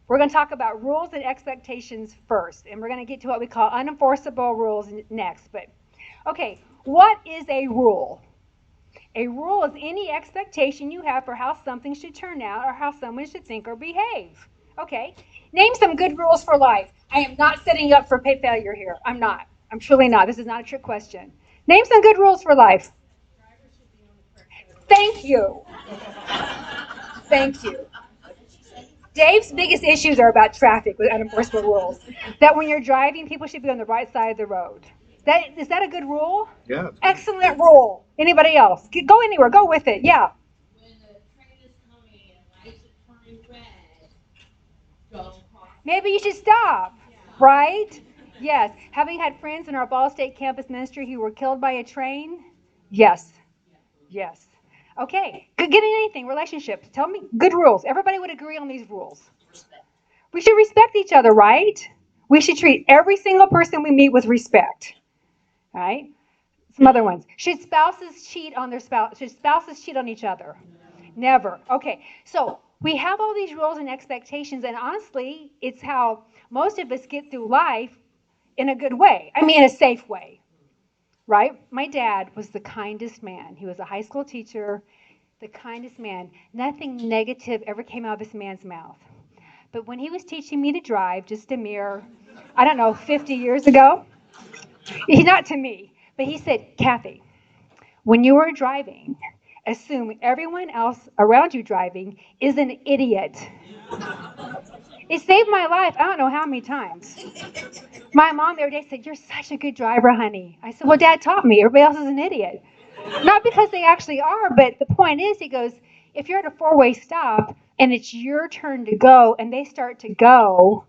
we're going to talk about rules and expectations first, and we're going to get to what we call unenforceable rules next. But okay, what is a rule? A rule is any expectation you have for how something should turn out or how someone should think or behave. Okay, name some good rules for life. I am not setting you up for pay failure here. I'm not. I'm truly not. This is not a trick question. Name some good rules for life. Thank you. Thank you. Dave's biggest issues are about traffic with unenforceable rules. That when you're driving, people should be on the right side of the road. Is that a good rule? Yeah. Excellent rule. Anybody else? Go anywhere. Go with it. Yeah. When the train is coming and lights are turning red, don't cross. Maybe you should stop, right? Yes. Having had friends in our Ball State campus ministry who were killed by a train? Yes. Yes. Okay. Getting anything, relationships. Tell me good rules. Everybody would agree on these rules. We should respect each other, right? We should treat every single person we meet with respect. Right? Some other ones. Should spouses cheat on their spouse? Should spouses cheat on each other? Never. Okay. So we have all these rules and expectations, and honestly, it's how most of us get through life in a good way. I mean, in a safe way. Right? My dad was the kindest man. He was a high school teacher, the kindest man. Nothing negative ever came out of this man's mouth. But when he was teaching me to drive, just a mere, I don't know, 50 years ago, not to me, but he said, Kathy, when you are driving, assume everyone else around you driving is an idiot. It saved my life, I don't know how many times. My mom the other day said, you're such a good driver, honey. I said, well, Dad taught me. Everybody else is an idiot. Not because they actually are, but the point is, he goes, if you're at a four-way stop and it's your turn to go and they start to go,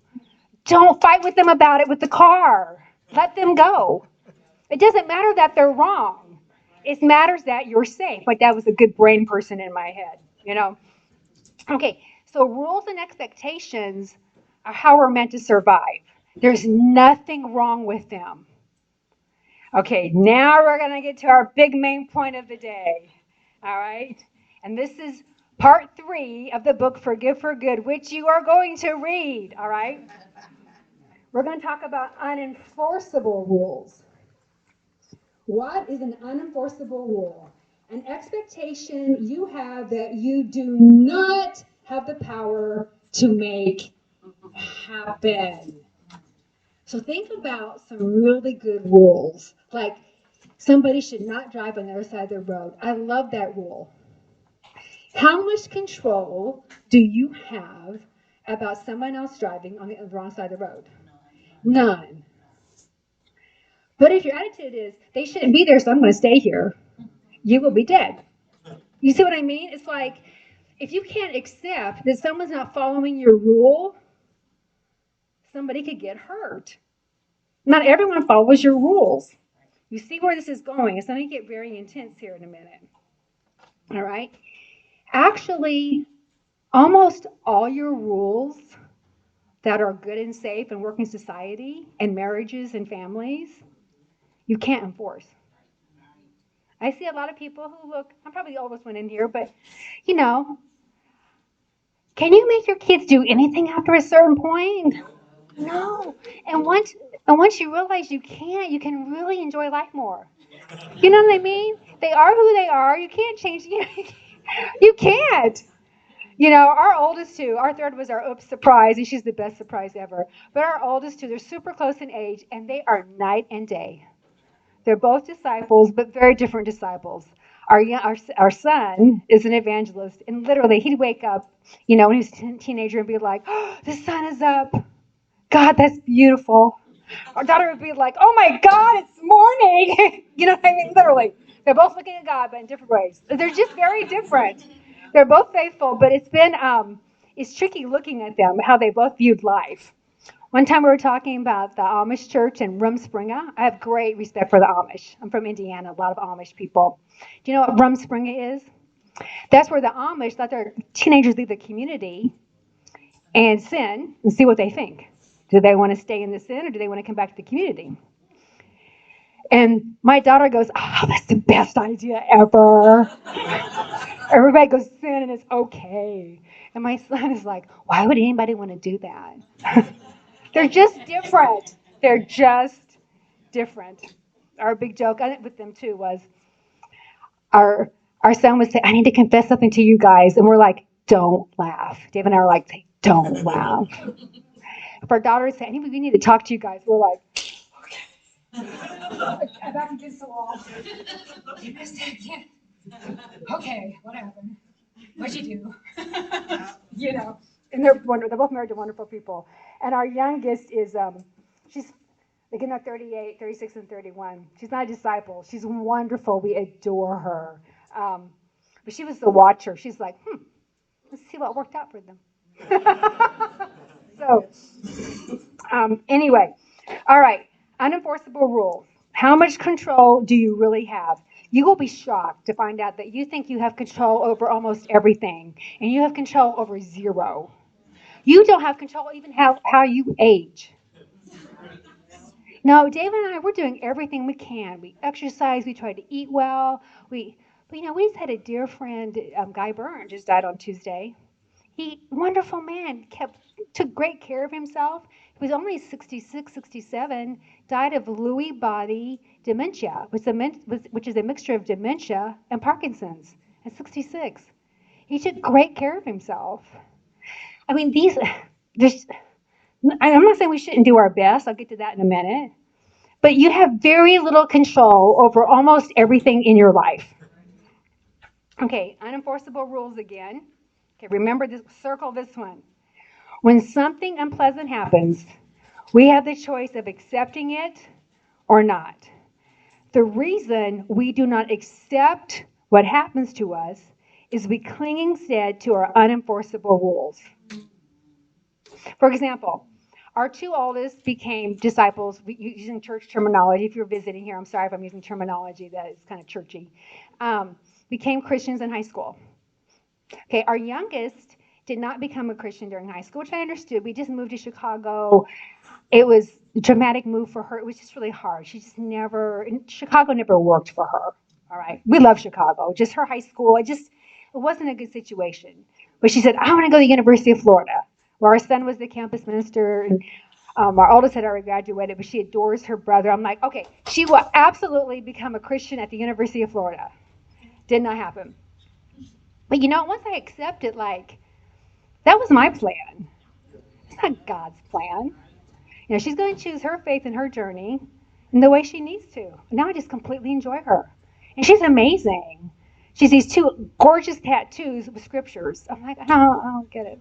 don't fight with them about it with the car. Let them go. It doesn't matter that they're wrong. It matters that you're safe. My dad was a good brain person in my head, you know. Okay, so rules and expectations are how we're meant to survive. There's nothing wrong with them. Okay, now we're going to get to our big main point of the day. All right? And this is part 3 of the book Forgive for Good, which you are going to read. All right? We're going to talk about unenforceable rules. What is an unenforceable rule? An expectation you have that you do not have the power to make happen. So think about some really good rules, like somebody should not drive on the other side of the road. I love that rule. How much control do you have about someone else driving on the wrong side of the road? None. But if your attitude is, they shouldn't be there, so I'm going to stay here, you will be dead. You see what I mean? It's like, if you can't accept that someone's not following your rule, somebody could get hurt. Not everyone follows your rules. You see where this is going. It's going to get very intense here in a minute. All right? Actually, almost all your rules that are good and safe and work in society and marriages and families, you can't enforce. I see a lot of people who look, I'm probably the oldest one in here, but you know, Can you make your kids do anything after a certain point? No. And once you realize you can't, you can really enjoy life more. You know what I mean? They are who they are. You can't change. You can't. Our oldest two, our third was our oops surprise, and she's the best surprise ever. But our oldest two, they're super close in age, and they are night and day. They're both disciples, but very different disciples. Our son is an evangelist, and literally he'd wake up, when he was a teenager, and be like, "Oh, the sun is up. God, that's beautiful." Our daughter would be like, "Oh my God, it's morning." You know what I mean? Literally, they're both looking at God, but in different ways. They're just very different. They're both faithful, but it's tricky looking at them how they both viewed life. One time we were talking about the Amish church in Rumspringa. I have great respect for the Amish. I'm from Indiana, a lot of Amish people. Do you know what Rumspringa is? That's where the Amish let their teenagers leave the community and sin and see what they think. Do they want to stay in the sin or do they want to come back to the community? And my daughter goes, "Oh, that's the best idea ever." Everybody goes sin and it's okay. And my son is like, "Why would anybody want to do that?" They're just different. They're just different. Our big joke with them too was our our son would say, "I need to confess something to you guys," and we're like, "Don't laugh." Dave and I are like, "Don't laugh." If our daughter would say, "We need to talk to you guys," we're like, "I'm back against the wall." "You missed it again." "Okay, what happened? What'd you do?" you know. And they're both married to wonderful people. And our youngest is she's like in her 38, 36, and 31. She's not a disciple. She's wonderful. We adore her. But she was the watcher. She's like, let's see what worked out for them. So, anyway, all right, unenforceable rules. How much control do you really have? You will be shocked to find out that you think you have control over almost everything, and you have control over zero. You don't have control even how you age. No, David and I, we're doing everything we can. We exercise. We try to eat well. But we just had a dear friend, Guy Byrne, just died on Tuesday. Wonderful man, took great care of himself. He was only 66, 67, died of Lewy body dementia, which is a mixture of dementia and Parkinson's at 66. He took great care of himself. I mean, there's, I'm not saying we shouldn't do our best. I'll get to that in a minute. But you have very little control over almost everything in your life. Okay, unenforceable rules again. Okay, remember this, circle this one. When something unpleasant happens, we have the choice of accepting it or not. The reason we do not accept what happens to us is we cling instead to our unenforceable rules. For example, our two oldest became disciples using church terminology. If you're visiting here, I'm sorry if I'm using terminology that is kind of churchy. Became Christians in high school. Okay, our youngest did not become a Christian during high school, which I understood. We just moved to Chicago. It was a dramatic move for her. It was just really hard. Chicago never worked for her. All right. We love Chicago. Just her high school. It wasn't a good situation. But she said, "I want to go to the University of Florida," where our son was the campus minister. And our oldest had already graduated, but she adores her brother. I'm like, okay, she will absolutely become a Christian at the University of Florida. Did not happen. But once I accepted, that was my plan. It's not God's plan. She's going to choose her faith and her journey in the way she needs to. Now I just completely enjoy her. And she's amazing. She's these two gorgeous tattoos with scriptures. I'm like, I don't get it.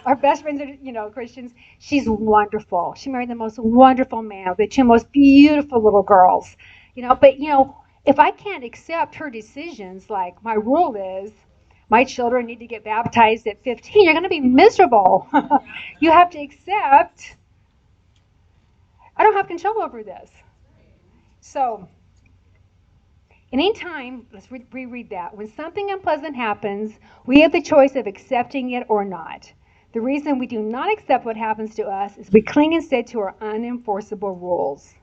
Our best friends are, Christians. She's wonderful. She married the most wonderful man with the two most beautiful little girls. But if I can't accept her decisions, like my rule is, my children need to get baptized at 15, you're going to be miserable. You have to accept I don't have control over this. So, anytime, let's reread that. When something unpleasant happens, we have the choice of accepting it or not. The reason we do not accept what happens to us is we cling instead to our unenforceable rules.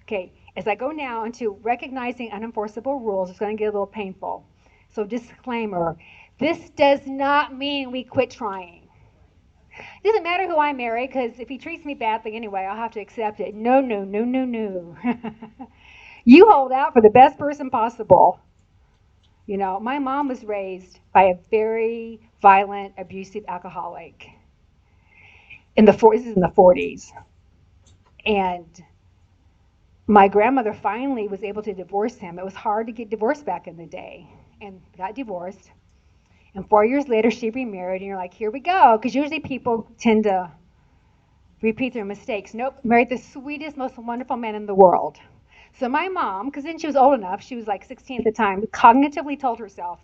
Okay, as I go now into recognizing unenforceable rules, it's going to get a little painful. So, disclaimer, This does not mean we quit trying. It doesn't matter who I marry, because if he treats me badly anyway, I'll have to accept it. No, no, no, no, no. You hold out for the best person possible. You know, my mom was raised by a very violent, abusive alcoholic in the 40s. And my grandmother finally was able to divorce him. It was hard to get divorced back in the day, and got divorced. And 4 years later, she remarried, and you're like, here we go. Because usually people tend to repeat their mistakes. Nope, married the sweetest, most wonderful man in the world. So my mom, because then she was old enough, she was like 16 at the time, cognitively told herself,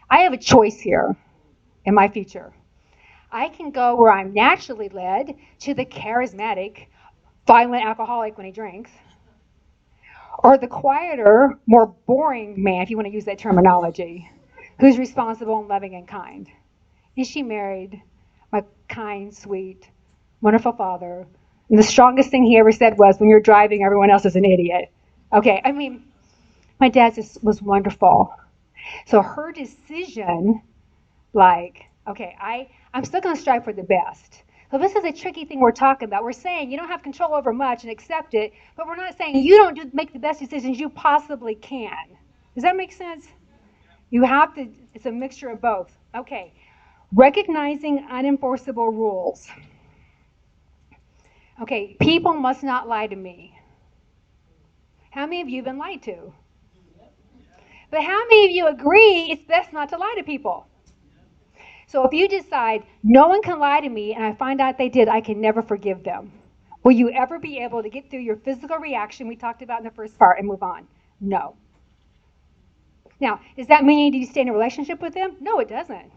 I have a choice here in my future. I can go where I'm naturally led to the charismatic, violent alcoholic when he drinks, or the quieter, more boring man, if you want to use that terminology, who's responsible and loving and kind. And she married my kind, sweet, wonderful father. And the strongest thing he ever said was, when you're driving, everyone else is an idiot. Okay, I mean, my dad just was wonderful. So her decision, like, okay, I'm still going to strive for the best. So this is a tricky thing we're talking about. We're saying you don't have control over much and accept it, but we're not saying you don't make the best decisions you possibly can. Does that make sense? You have to, it's a mixture of both. Okay, recognizing unenforceable rules. Okay, people must not lie to me. How many of you have been lied to? But how many of you agree it's best not to lie to people? So if you decide no one can lie to me and I find out they did, I can never forgive them. Will you ever be able to get through your physical reaction we talked about in the first part and move on? No. Now, does that mean you need to stay in a relationship with them? No, it doesn't.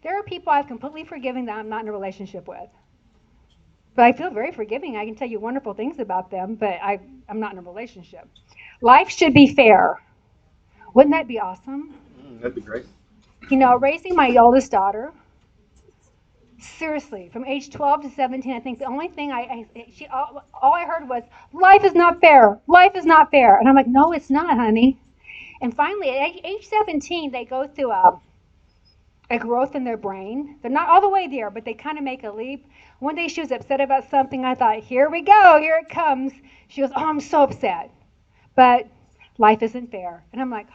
There are people I've completely forgiven that I'm not in a relationship with. But I feel very forgiving. I can tell you wonderful things about them, but I'm not in a relationship. Life should be fair. Wouldn't that be awesome? That'd be great. You know, raising my oldest daughter, seriously, from age 12 to 17, I think the only thing all I heard was, life is not fair. Life is not fair. And I'm like, no, it's not, honey. And finally, at age 17, they go through a growth in their brain. They're not all the way there, but they kind of make a leap. One day she was upset about something. I thought, here we go, here it comes. She goes, oh, I'm so upset. But life isn't fair. And I'm like,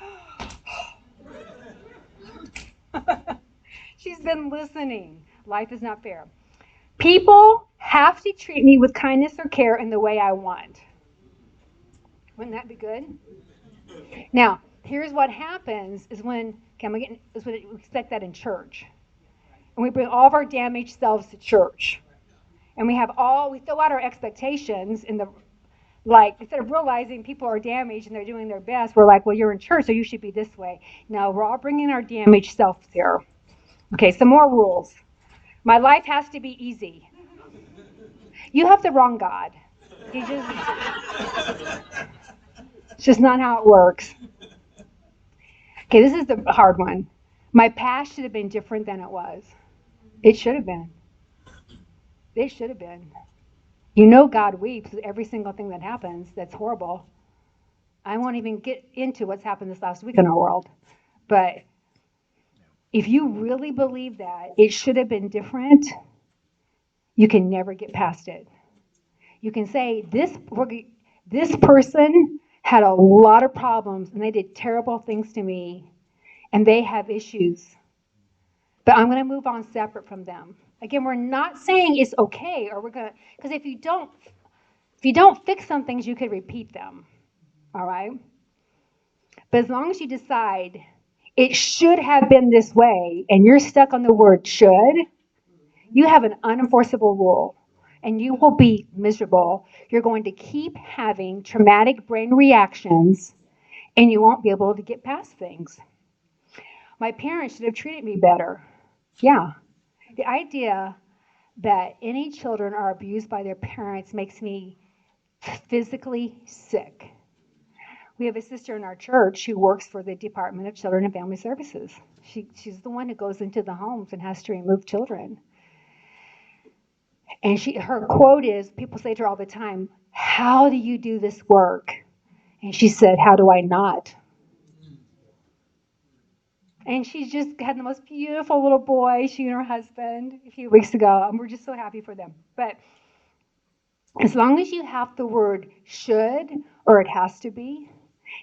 she's been listening. Life is not fair. People have to treat me with kindness or care in the way I want. Wouldn't that be good? Now, here's what happens is when we expect that in church. And we bring all of our damaged selves to church. And we throw out our expectations instead of realizing people are damaged and they're doing their best, we're like, well, you're in church, so you should be this way. No, we're all bringing our damaged selves here. Okay, some more rules. My life has to be easy. You have the wrong God. It's just not how it works. Okay, this is the hard one. My past should have been different than it was. It should have been. It should have been. You know God weeps with every single thing that happens that's horrible. I won't even get into what's happened this last week in our world. But if you really believe that it should have been different, you can never get past it. You can say, this person had a lot of problems and they did terrible things to me and they have issues. But I'm going to move on separate from them. Again, we're not saying it's okay, because if you don't fix some things, you could repeat them. All right? But as long as you decide it should have been this way and you're stuck on the word should, you have an unenforceable rule and you will be miserable. You're going to keep having traumatic brain reactions and you won't be able to get past things. My parents should have treated me better. Yeah. The idea that any children are abused by their parents makes me physically sick. We have a sister in our church who works for the Department of Children and Family Services. She's the one who goes into the homes and has to remove children. And her quote is, people say to her all the time, how do you do this work? And she said, how do I not? And she's just had the most beautiful little boy, she and her husband, a few weeks ago. And we're just so happy for them. But as long as you have the word should or it has to be.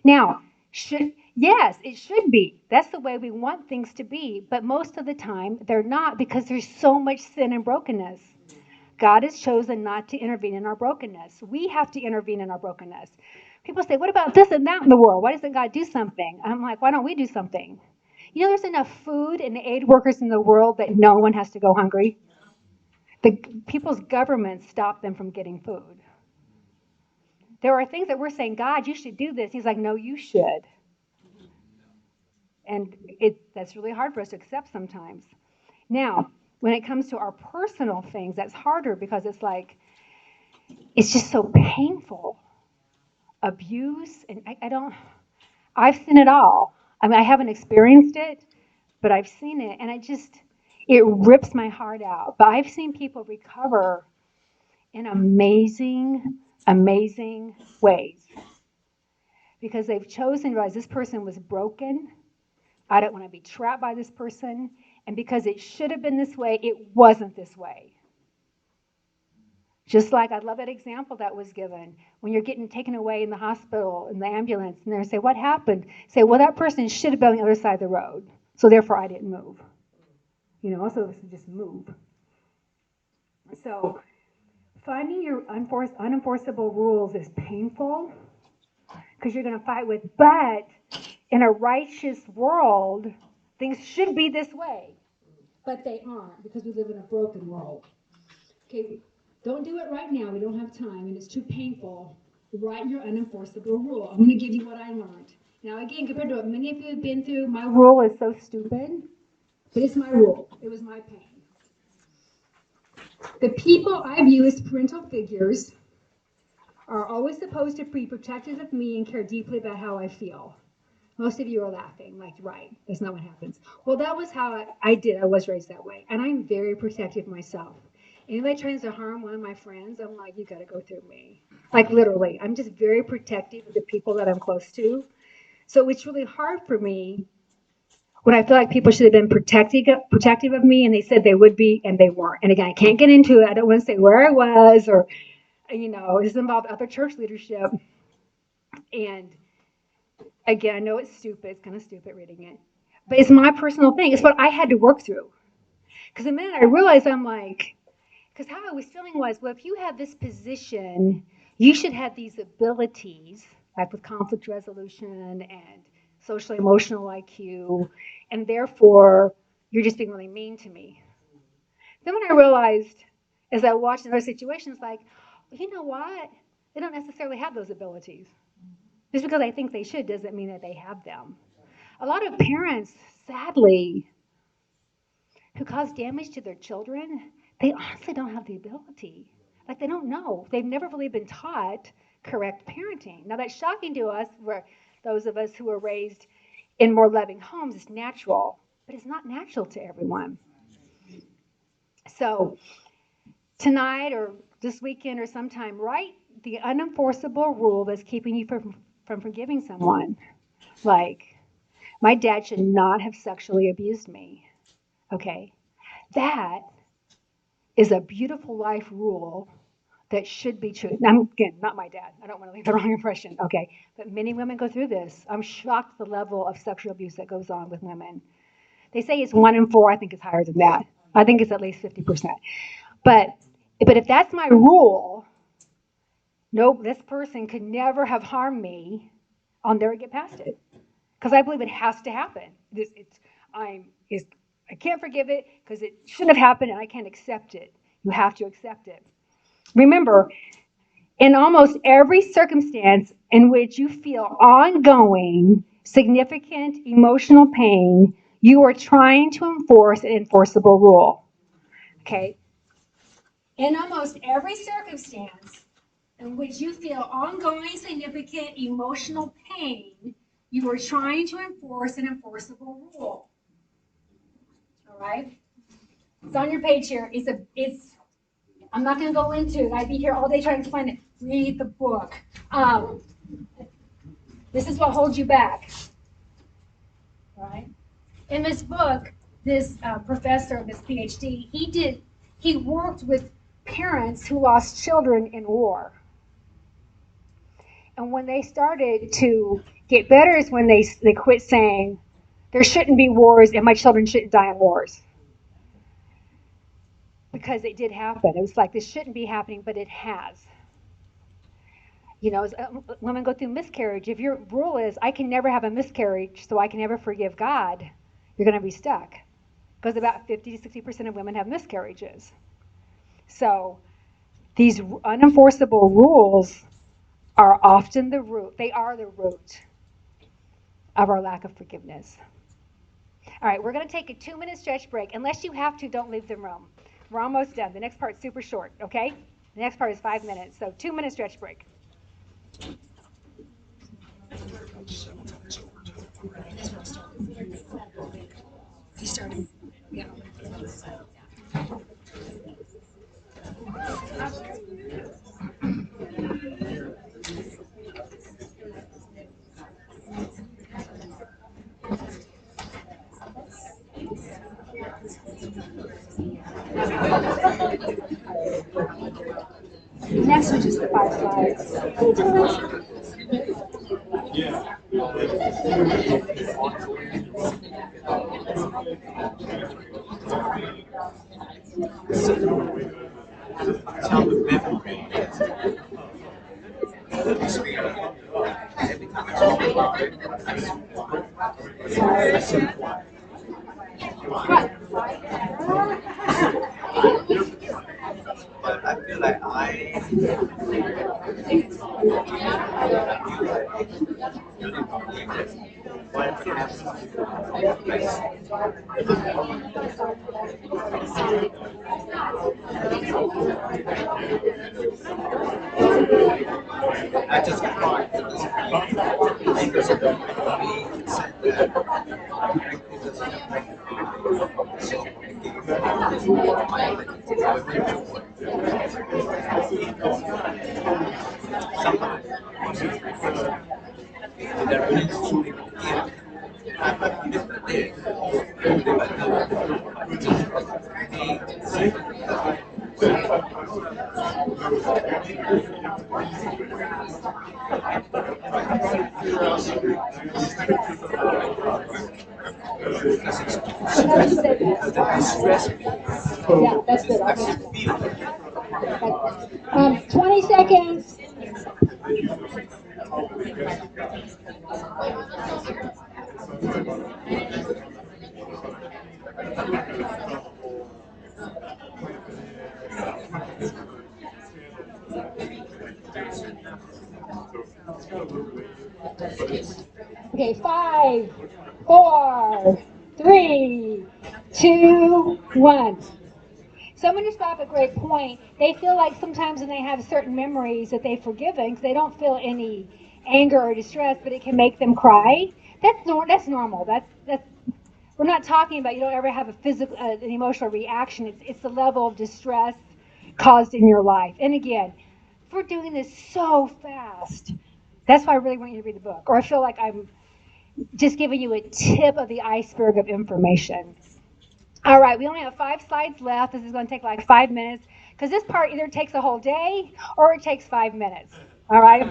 Now, should, yes, it should be. That's the way we want things to be. But most of the time, they're not because there's so much sin and brokenness. God has chosen not to intervene in our brokenness. We have to intervene in our brokenness. People say, what about this and that in the world? Why doesn't God do something? I'm like, why don't we do something? You know, there's enough food and aid workers in the world that no one has to go hungry. The people's governments stop them from getting food. There are things that we're saying, God, you should do this. He's like, no, you should. And that's really hard for us to accept sometimes. Now, when it comes to our personal things, that's harder because it's like, it's just so painful. Abuse, and I've seen it all. I mean, I haven't experienced it, but I've seen it, and it rips my heart out. But I've seen people recover in amazing, amazing ways because they've chosen to realize this person was broken. I don't want to be trapped by this person. And because it should have been this way, it wasn't this way. Just like I love that example that was given when you're getting taken away in the hospital in the ambulance, and they say, "What happened?" Say, "Well, that person should have been on the other side of the road, so therefore I didn't move." You know, so just move. So finding your unenforceable rules is painful because you're going to fight with. But in a righteous world, things should be this way, but they aren't because we live in a broken world. Okay, don't do it right now. We don't have time, and it's too painful. Write your unenforceable rule. I'm going to give you what I learned. Now, again, compared to what many of you have been through, my rule is so stupid, but it's my rule. It was my pain. The people I view as parental figures are always supposed to be protective of me and care deeply about how I feel. Most of you are laughing, like, right, that's not what happens. Well, that was how I did. I was raised that way. And I'm very protective myself. Anybody tries to harm one of my friends, I'm like, you got to go through me. Like, literally. I'm just very protective of the people that I'm close to. So it's really hard for me when I feel like people should have been protective of me and they said they would be and they weren't. And again, I can't get into it. I don't want to say where I was or, you know, this involved other church leadership. And again, I know it's stupid. It's kind of stupid reading it. But it's my personal thing. It's what I had to work through. Because the minute I realized, I'm like, because how I was feeling was, well, if you have this position, you should have these abilities, like with conflict resolution and social emotional IQ, and therefore you're just being really mean to me. Then when I realized, as I watched in other situations, like, well, you know what? They don't necessarily have those abilities. Just because I think they should doesn't mean that they have them. A lot of parents, sadly, who cause damage to their children, they honestly don't have the ability. Like, they don't know. They've never really been taught correct parenting. Now, that's shocking to us, where those of us who were raised in more loving homes. It's natural, but it's not natural to everyone. So, tonight or this weekend or sometime, write the unenforceable rule that's keeping you from forgiving someone. Like, my dad should not have sexually abused me. Okay? That is a beautiful life rule that should be true. Now, again, not my dad. I don't want to leave the wrong impression. Okay? But many women go through this. I'm shocked at the level of sexual abuse that goes on with women. They say it's 1 in 4. I think it's higher than that. I think it's at least 50%. But if that's my rule, nope, this person could never have harmed me. I'll never get past it. Because I believe it has to happen. I can't forgive it because it shouldn't have happened and I can't accept it. You have to accept it. Remember, in almost every circumstance in which you feel ongoing, significant emotional pain, you are trying to enforce an enforceable rule. Okay? In almost every circumstance in which you feel ongoing, significant emotional pain, you are trying to enforce an enforceable rule. All right? It's on your page here. I'm not going to go into it. I'd be here all day trying to explain it. Read the book. This is what holds you back. All right? In this book, this professor, this PhD, he worked with parents who lost children in war. And when they started to get better is when they quit saying, there shouldn't be wars and my children shouldn't die in wars. Because it did happen. It was like, this shouldn't be happening, but it has. You know, as women go through miscarriage, if your rule is, I can never have a miscarriage, so I can never forgive God, you're going to be stuck. Because about 50 to 60% of women have miscarriages. So these unenforceable rules are often the root. They are the root of our lack of forgiveness. All right, we're going to take a 2-minute stretch break. Unless you have to, don't leave the room. We're almost done. The next part's super short, okay? The next part is 5 minutes. So 2-minute stretch break. He started. Yeah. Next, which is the 5 slides. But I feel like I just thought because of the way he said that, it doesn't affect so that really truly forgive. I believe that Yeah, that's good. 20 seconds. Okay, 5, 4, 3, 2, 1. Someone just brought up a great point. They feel like sometimes when they have certain memories that they've forgiven, because they don't feel any anger or distress, but it can make them cry. That's normal. That's we're not talking about you don't ever have a physical, an emotional reaction. It's the level of distress caused in your life. And again, if we're doing this so fast, that's why I really want you to read the book. Or I feel like I'm just giving you a tip of the iceberg of information. All right, we only have 5 slides left. This is going to take like 5 minutes because this part either takes a whole day or it takes 5 minutes. All right.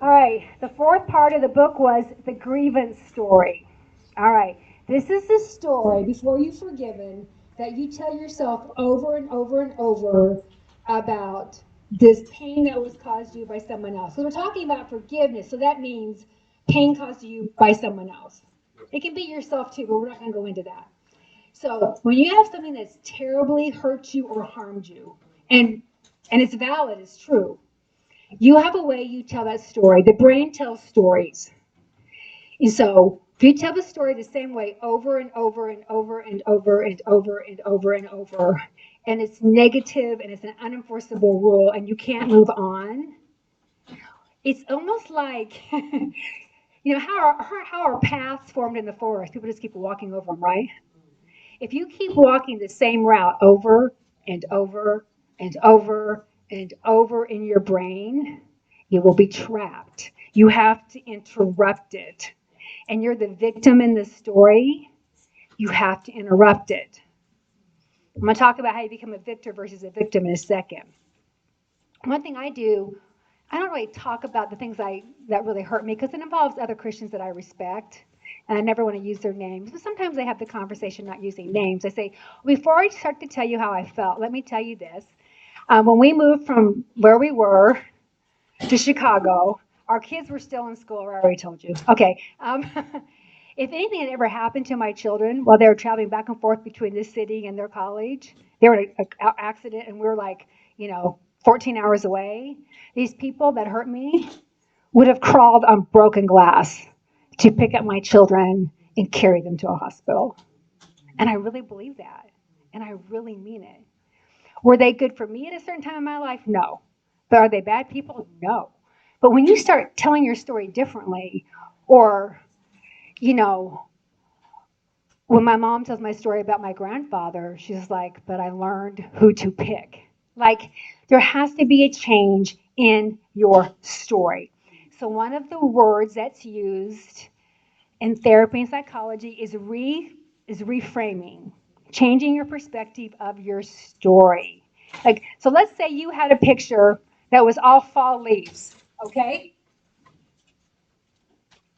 All right. The 4th part of the book was the grievance story. All right. This is the story before you've forgiven that you tell yourself over and over and over about this pain that was caused you by someone else. So we're talking about forgiveness. So that means pain caused you by someone else. It can be yourself too, but we're not going to go into that. So when you have something that's terribly hurt you or harmed you, and it's valid, it's true, you have a way you tell that story. The brain tells stories. And so if you tell the story the same way over and over and over and over and over and over and over, and it's negative and it's an unenforceable rule and you can't move on, it's almost like, you know, how our paths formed in the forest. People just keep walking over them, right? If you keep walking the same route over and over and over and over in your brain, you will be trapped. You have to interrupt it. and you're the victim in the story, you have to interrupt it. I'm going to talk about how you become a victor versus a victim in a second. One thing I do, I don't really talk about the things that really hurt me because it involves other Christians that I respect, and I never want to use their names. But sometimes I have the conversation not using names. I say, before I start to tell you how I felt, let me tell you this. When we moved from where we were to Chicago, our kids were still in school. I already told you. Okay. If anything had ever happened to my children while they were traveling back and forth between this city and their college, they were in an accident, and we were like, 14 hours away. These people that hurt me would have crawled on broken glass to pick up my children and carry them to a hospital. And I really believe that. And I really mean it. Were they good for me at a certain time in my life? No. But are they bad people? No. But when you start telling your story differently, or, when my mom tells my story about my grandfather, she's like, but I learned who to pick. Like, there has to be a change in your story. So, one of the words that's used in therapy and psychology is reframing, changing your perspective of your story. Like, so let's say you had a picture that was all fall leaves, okay?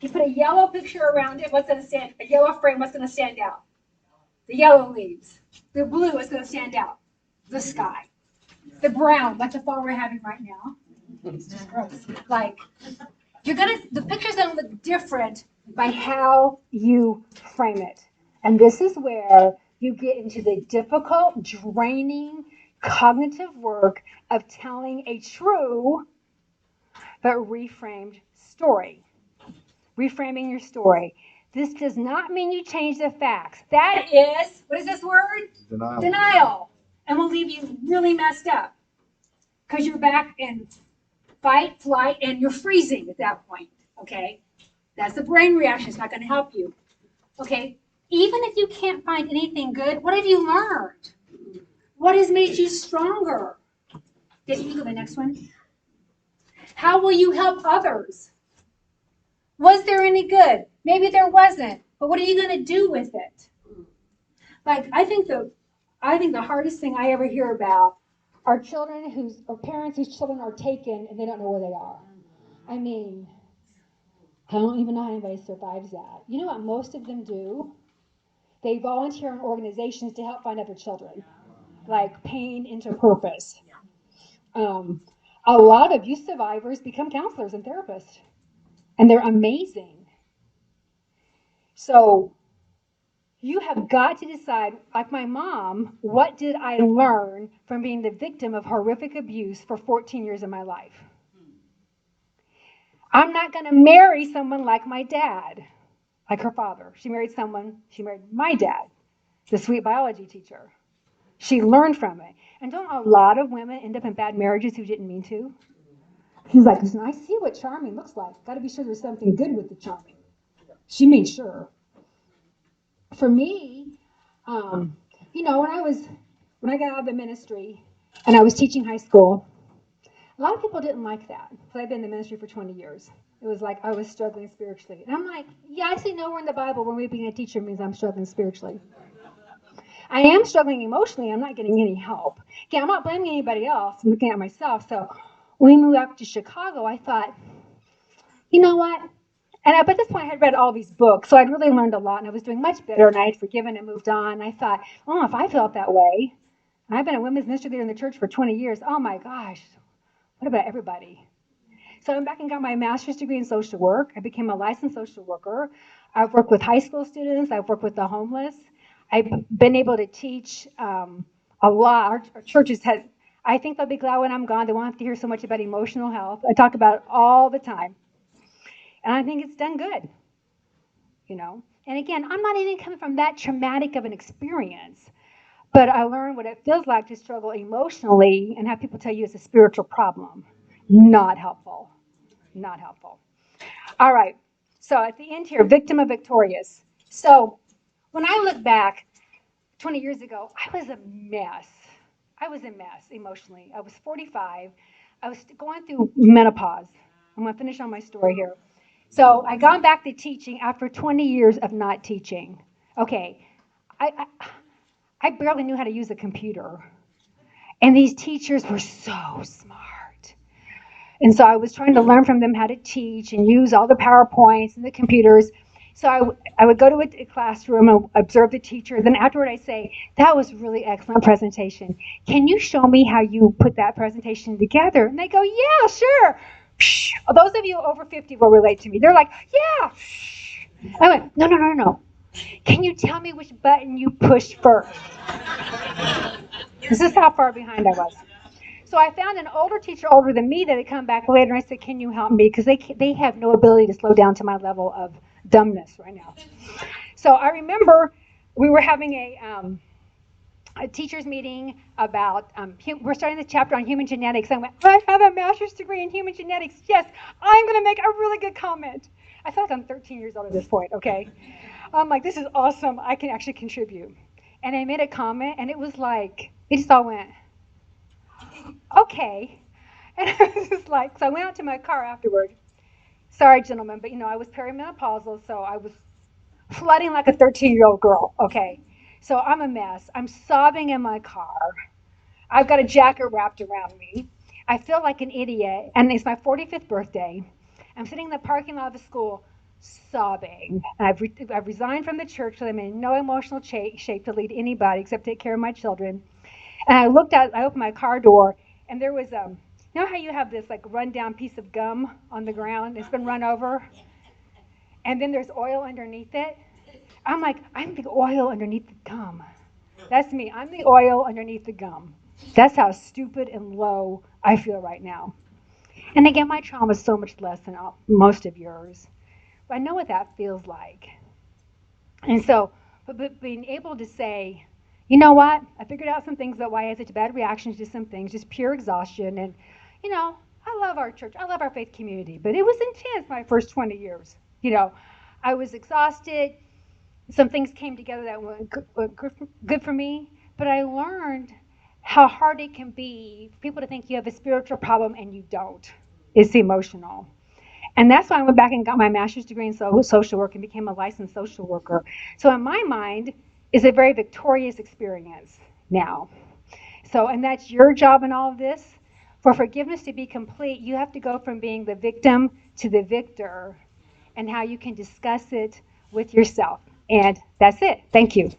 You put a yellow picture around it, what's going to stand? A yellow frame, what's going to stand out? The yellow leaves. The blue is going to stand out. The sky. The brown, like the fall we're having right now. It's just gross. Like, the picture's going to look different by how you frame it. And this is where you get into the difficult, draining, cognitive work of telling a true but reframed story. Reframing your story. This does not mean you change the facts. That is, what is this word? Denial. Denial. And will leave you really messed up because you're back in fight, flight, and you're freezing at that point. Okay? That's the brain reaction. It's not going to help you. Okay? Even if you can't find anything good, what have you learned? What has made you stronger? Did you go to the next one? How will you help others? Was there any good? Maybe there wasn't. But what are you going to do with it? Like, I think the hardest thing I ever hear about are parents whose children are taken and they don't know where they are. I mean, I don't even know how anybody survives that. You know what most of them do? They volunteer in organizations to help find other children, like Pain into Purpose. A lot of youth survivors become counselors and therapists, and they're amazing. So you have got to decide, like my mom, what did I learn from being the victim of horrific abuse for 14 years of my life? I'm not going to marry someone like my dad, like her father. She married my dad, the sweet biology teacher. She learned from it. And don't a lot of women end up in bad marriages who didn't mean to? He's like, listen, I see what charming looks like. Got to be sure there's something good with the charming. She made sure. For me, when I got out of the ministry and I was teaching high school, a lot of people didn't like that because I've been in the ministry for 20 years. It was like I was struggling spiritually. And I'm like, yeah, I see nowhere in the Bible where me being a teacher means I'm struggling spiritually. I am struggling emotionally. I'm not getting any help. Okay, I'm not blaming anybody else. I'm looking at myself. So when we moved out to Chicago, I thought, you know what? And by this point, I had read all these books, so I'd really learned a lot, and I was doing much better, and I had forgiven and moved on. And I thought, oh, if I felt that way, and I've been a women's ministry leader in the church for 20 years, oh my gosh, what about everybody? So I went back and got my master's degree in social work. I became a licensed social worker. I've worked with high school students. I've worked with the homeless. I've been able to teach a lot. Our churches had, I think they'll be glad when I'm gone. They won't have to hear so much about emotional health. I talk about it all the time. And I think it's done good, And again, I'm not even coming from that traumatic of an experience, but I learned what it feels like to struggle emotionally and have people tell you it's a spiritual problem. Not helpful. Not helpful. All right. So at the end here, victim of victorious. So when I look back 20 years ago, I was a mess. I was a mess emotionally. I was 45. I was going through menopause. I'm going to finish on my story here. So I gone back to teaching after 20 years of not teaching. Okay, I barely knew how to use a computer. And these teachers were so smart. And so I was trying to learn from them how to teach and use all the PowerPoints and the computers. So I would go to a classroom and observe the teacher. Then afterward, I say, that was really excellent presentation. Can you show me how you put that presentation together? And they go, yeah, sure. Those of you over 50 will relate to me. They're like, yeah. I went, no, no, no, no. Can you tell me which button you pushed first? This is how far behind I was. So I found an older teacher, older than me, that had come back later, and I said, can you help me? Because they have no ability to slow down to my level of dumbness right now. So I remember we were having a teacher's meeting about, we're starting the chapter on human genetics. I went, I have a master's degree in human genetics. Yes, I'm going to make a really good comment. I feel like I'm 13 years old at this point, okay? I'm like, this is awesome. I can actually contribute. And I made a comment, and it was like, it just all went, okay. And I was just like, so I went out to my car afterward. Sorry, gentlemen, but I was perimenopausal, so I was flooding like a 13-year-old girl, okay? So I'm a mess. I'm sobbing in my car. I've got a jacket wrapped around me. I feel like an idiot, and it's my 45th birthday. I'm sitting in the parking lot of the school sobbing. And I've resigned from the church, so I'm in no emotional shape to lead anybody except take care of my children. And I opened my car door, and there was, you know how you have this like rundown piece of gum on the ground? It's been run over, and then there's oil underneath it. I'm like, I'm the oil underneath the gum. That's me. I'm the oil underneath the gum. That's how stupid and low I feel right now. And again, my trauma is so much less than most of yours. But I know what that feels like. And so, but being able to say, you know what? I figured out some things about why I had such bad reactions to some things, just pure exhaustion. And, I love our church. I love our faith community. But it was intense my first 20 years. I was exhausted. Some things came together that were good for me. But I learned how hard it can be for people to think you have a spiritual problem and you don't. It's emotional. And that's why I went back and got my master's degree in social work and became a licensed social worker. So in my mind, it's a very victorious experience now. So, and that's your job in all of this. For forgiveness to be complete, you have to go from being the victim to the victor and how you can discuss it with yourself. And that's it. Thank you.